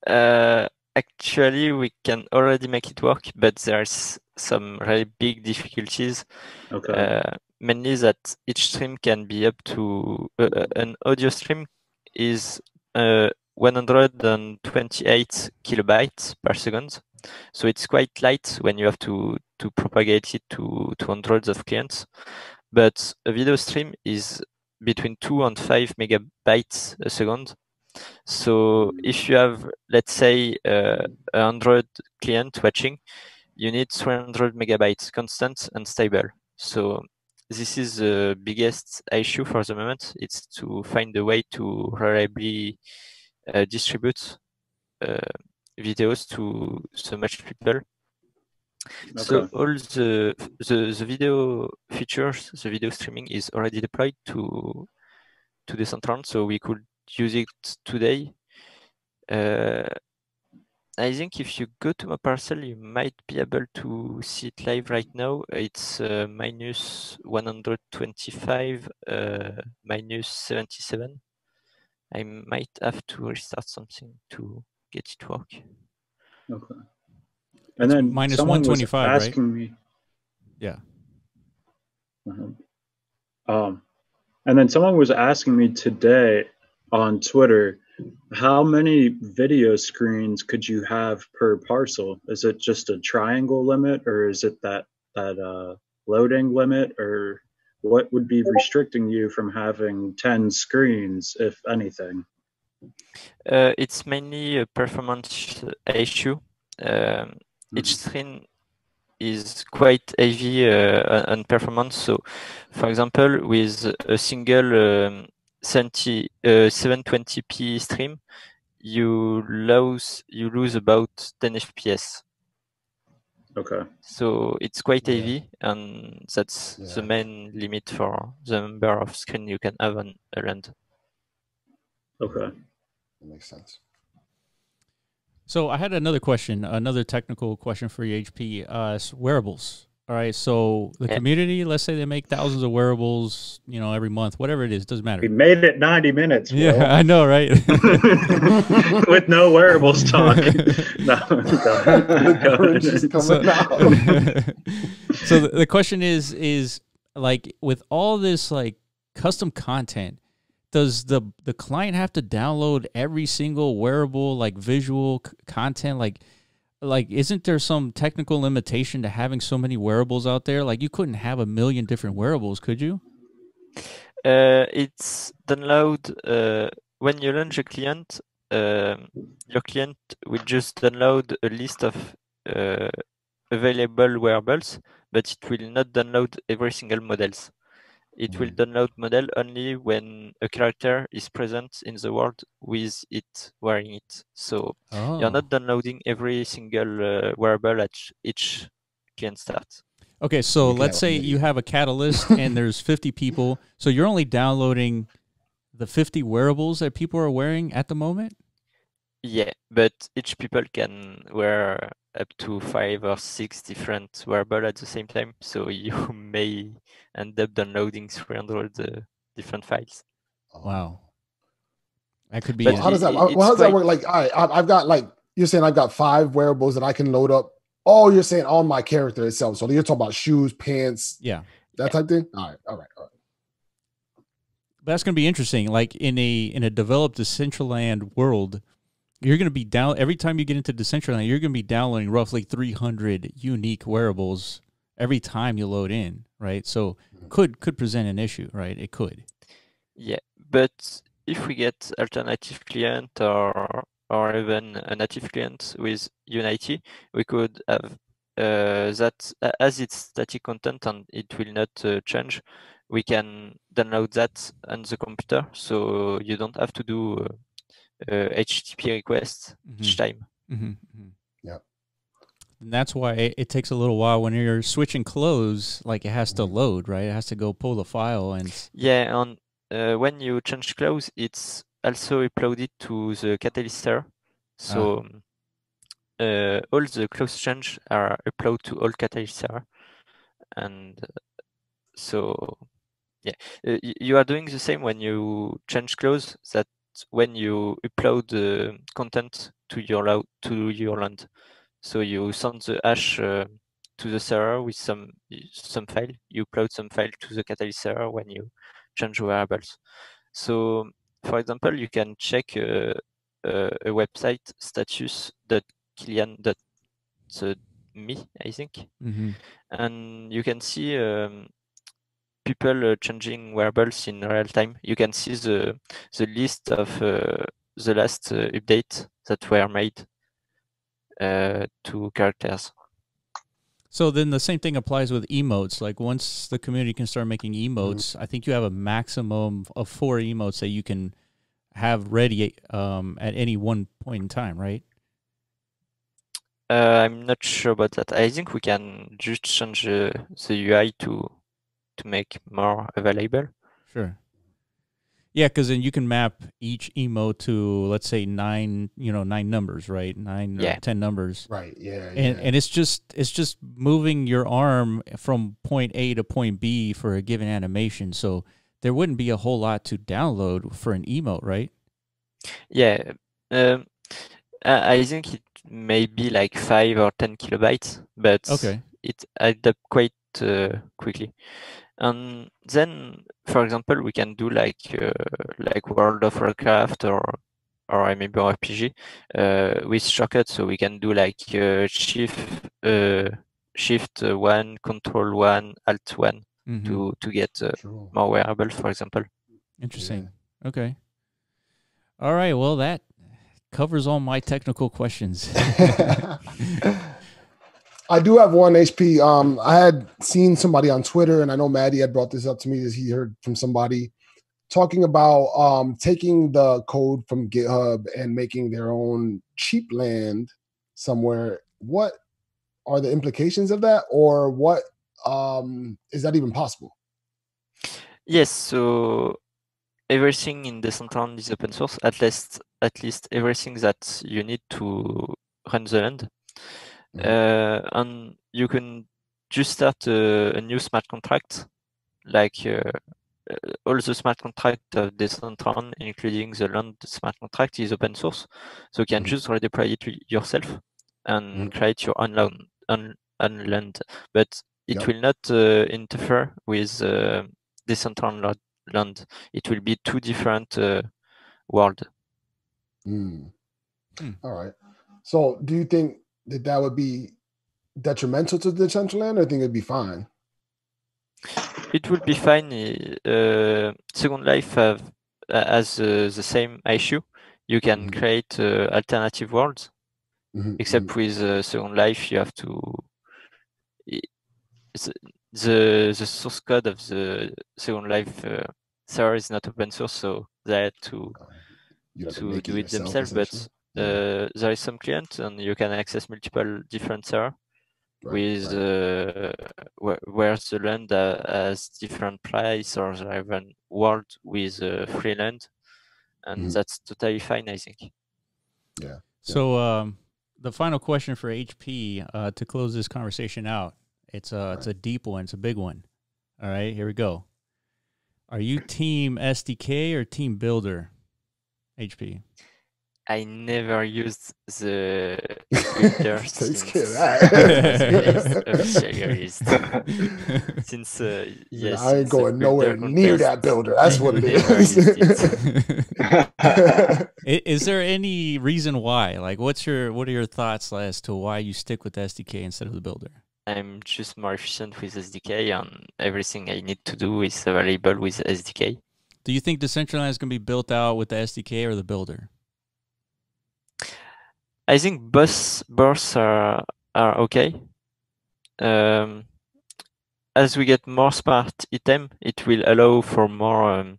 Actually, we can already make it work, but there's some really big difficulties. Okay. Mainly that each stream can be up to an audio stream is 128 kilobytes per second. So it's quite light when you have to propagate it to hundreds of clients. But a video stream is between 2 and 5 megabytes a second. So if you have, let's say, 100 clients watching, you need 300 megabytes constant and stable. So this is the biggest issue for the moment. It's to find a way to reliably distribute videos to so much people. Okay. So all the video features, the video streaming is already deployed to Decentraland, so we could use it today. I think if you go to my parcel, you might be able to see it live right now. It's minus 125, minus 77. I might have to restart something to get it work. Okay. And then minus 125, asking right? me. Yeah. And then someone was asking me today on Twitter, how many video screens could you have per parcel? Is it just a triangle limit, or is it that loading limit, or what would be restricting you from having 10 screens, if anything? It's mainly a performance issue. Each screen is quite heavy on performance. So, for example, with a single 720p stream, you lose about 10 FPS. Okay. So it's quite heavy, and that's the main limit for the number of screens you can have on a land. Okay. That makes sense. So I had another question, another technical question for you, HP. Wearables. All right. So the community, let's say they make thousands of wearables, every month, whatever it is, doesn't matter. We made it 90 minutes. Bro. Yeah, I know, right? With no wearables talk. So the question is like, with all this like custom content, does the client have to download every single wearable, like visual content? Like, isn't there some technical limitation to having so many wearables out there? Like, you couldn't have 1 million different wearables, could you? It's download when you launch a client. Your client will just download a list of available wearables, but it will not download every single models. It will download model only when a character is present in the world with it wearing it. So you're not downloading every single wearable at each client start. Okay, so let's say you have a Catalyst and there's 50 people. So you're only downloading the 50 wearables that people are wearing at the moment? Yeah, but each people can wear up to 5 or 6 different variables at the same time. So you may end up downloading 300 different files. Wow. That could be. Well, how does that work? Like, all right, I've got, like, you're saying I've got 5 wearables that I can load up. Oh, you're saying on my character itself. So you're talking about shoes, pants, that type thing. All right. That's going to be interesting. Like in a developed Decentraland world, you're going to be every time you get into Decentraland, you're going to be downloading roughly 300 unique wearables every time you load in, right? So could present an issue, right? It could. Yeah, but if we get alternative client or even a native client with Unity, we could have that as it's static content and it will not change. We can download that on the computer, so you don't have to do HTTP requests each time. Yeah. And that's why it takes a little while when you're switching clothes. Like, it has to load, right? It has to go pull the file and. Yeah, and when you change clothes, it's also uploaded to the Catalyst server. So all the clothes change are uploaded to all Catalyst server, and so yeah, you are doing the same when you change clothes. That when you upload the content to your land, so you send the hash to the server with some file. You upload some file to the Catalyst server when you change variables. So, for example, you can check a website status.kilian.me, I think, and you can see people changing variables in real time. You can see the list of the last update that were made to characters. So then the same thing applies with emotes. Like, once the community can start making emotes, I think you have a maximum of 4 emotes that you can have ready at any one point in time, right? I'm not sure about that. I think we can just change the UI to make more available. Sure. Yeah, because then you can map each emote to, let's say, 9 numbers, right? 9 or 10 numbers. Right. Yeah. And it's just moving your arm from point A to point B for a given animation. So there wouldn't be a whole lot to download for an emote, right? Yeah. I think it may be like 5 or 10 kilobytes, but it adds up quite quickly. And then, for example, we can do like World of Warcraft or maybe RPG with shortcuts. So we can do like Shift 1, Control 1, Alt 1 to get more wearable, for example. Interesting. Yeah. Okay. All right. Well, that covers all my technical questions. I do have one, HP. I had seen somebody on Twitter, and I know Matty had brought this up to me, as he heard from somebody talking about taking the code from GitHub and making their own cheap land somewhere. What are the implications of that, or what is that even possible? Yes. So everything in Decentraland is open source. At least everything that you need to run the land. And you can just start a new smart contract, like all the smart contract of Decentraland, including the land smart contract, is open source. So you can just redeploy it yourself and create your own land. But it will not interfere with Decentraland land. It will be 2 different worlds. All right. So do you think that would be detrimental to Decentraland, or think it'd be fine? It will be fine. Second Life has the same issue. You can create alternative worlds, except with Second Life, you have to. The source code of the Second Life server is not open source, so they had to do it themselves. But there is some client, and you can access multiple different servers. With where the land has different price, or even world with free land, and that's totally fine, I think. Yeah. So the final question for HP to close this conversation out. It's a deep one. It's a big one. All right, here we go. Are you team SDK or team builder, HP? I never used the builder since yes, I ain't going nowhere near that builder. That's what it is. Is there any reason why? Like, what are your thoughts as to why you stick with the SDK instead of the builder? I'm just more efficient with SDK, and everything I need to do is available with SDK. Do you think Decentraland is going to be built out with the SDK or the builder? I think both are okay. As we get more smart item, it will allow for more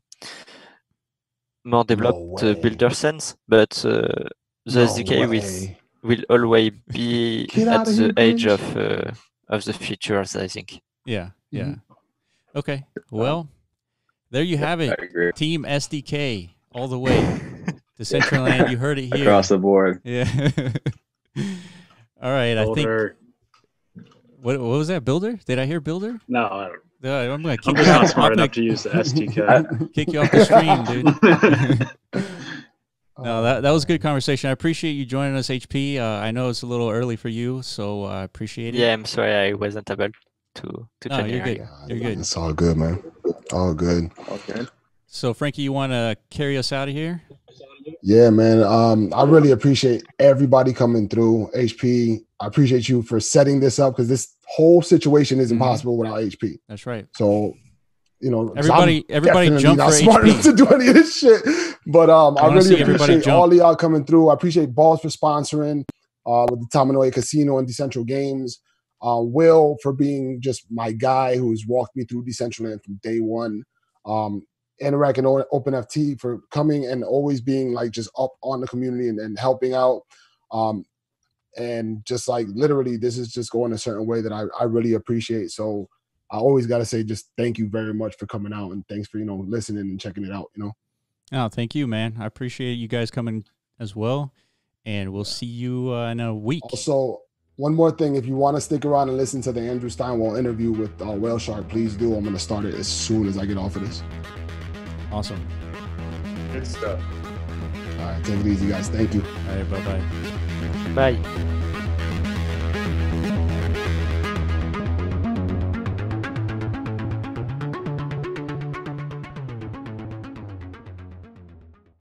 developed builder sense. But the SDK will always be at the edge of the features, I think. Yeah. Okay. Well, there you have it. Team SDK all the way. Decentraland, you heard it here. Across the board. Yeah. All right. Builder. I think. What was that? Builder? Did I hear builder? No, I don't. I'm going to I'm just not smart enough to use the SDK. Kick you off the stream, dude. No, that was a good conversation. I appreciate you joining us, HP. I know it's a little early for you, so I appreciate it. Yeah, I'm sorry I wasn't able to join you. You're good. You're good. It's all good, man. All good. Okay. So, Frankie, you want to carry us out of here? Yeah, man. I really appreciate everybody coming through. HP, I appreciate you for setting this up because this whole situation isn't possible without HP. That's right. So, you know, everybody jump not for smart HP enough to do any of this shit. But I really appreciate all of y'all coming through. I appreciate Balls for sponsoring with the Tamanoia Casino and Decentral Games. Will for being just my guy who's walked me through Decentraland from day one. Interact and OpenNFT for coming and always being like just up on the community and helping out. And just like literally this is just going a certain way that I really appreciate. So I always got to say just thank you very much for coming out and thanks for, you know, listening and checking it out, you know. Oh, thank you, man. I appreciate you guys coming as well. And we'll see you in a week. Also, one more thing, if you want to stick around and listen to the Andrew Steinwell interview with Whale Shark, please do. I'm going to start it as soon as I get off of this. Awesome. Good stuff. All right, take it easy, guys. Thank you. All right, bye-bye. Bye.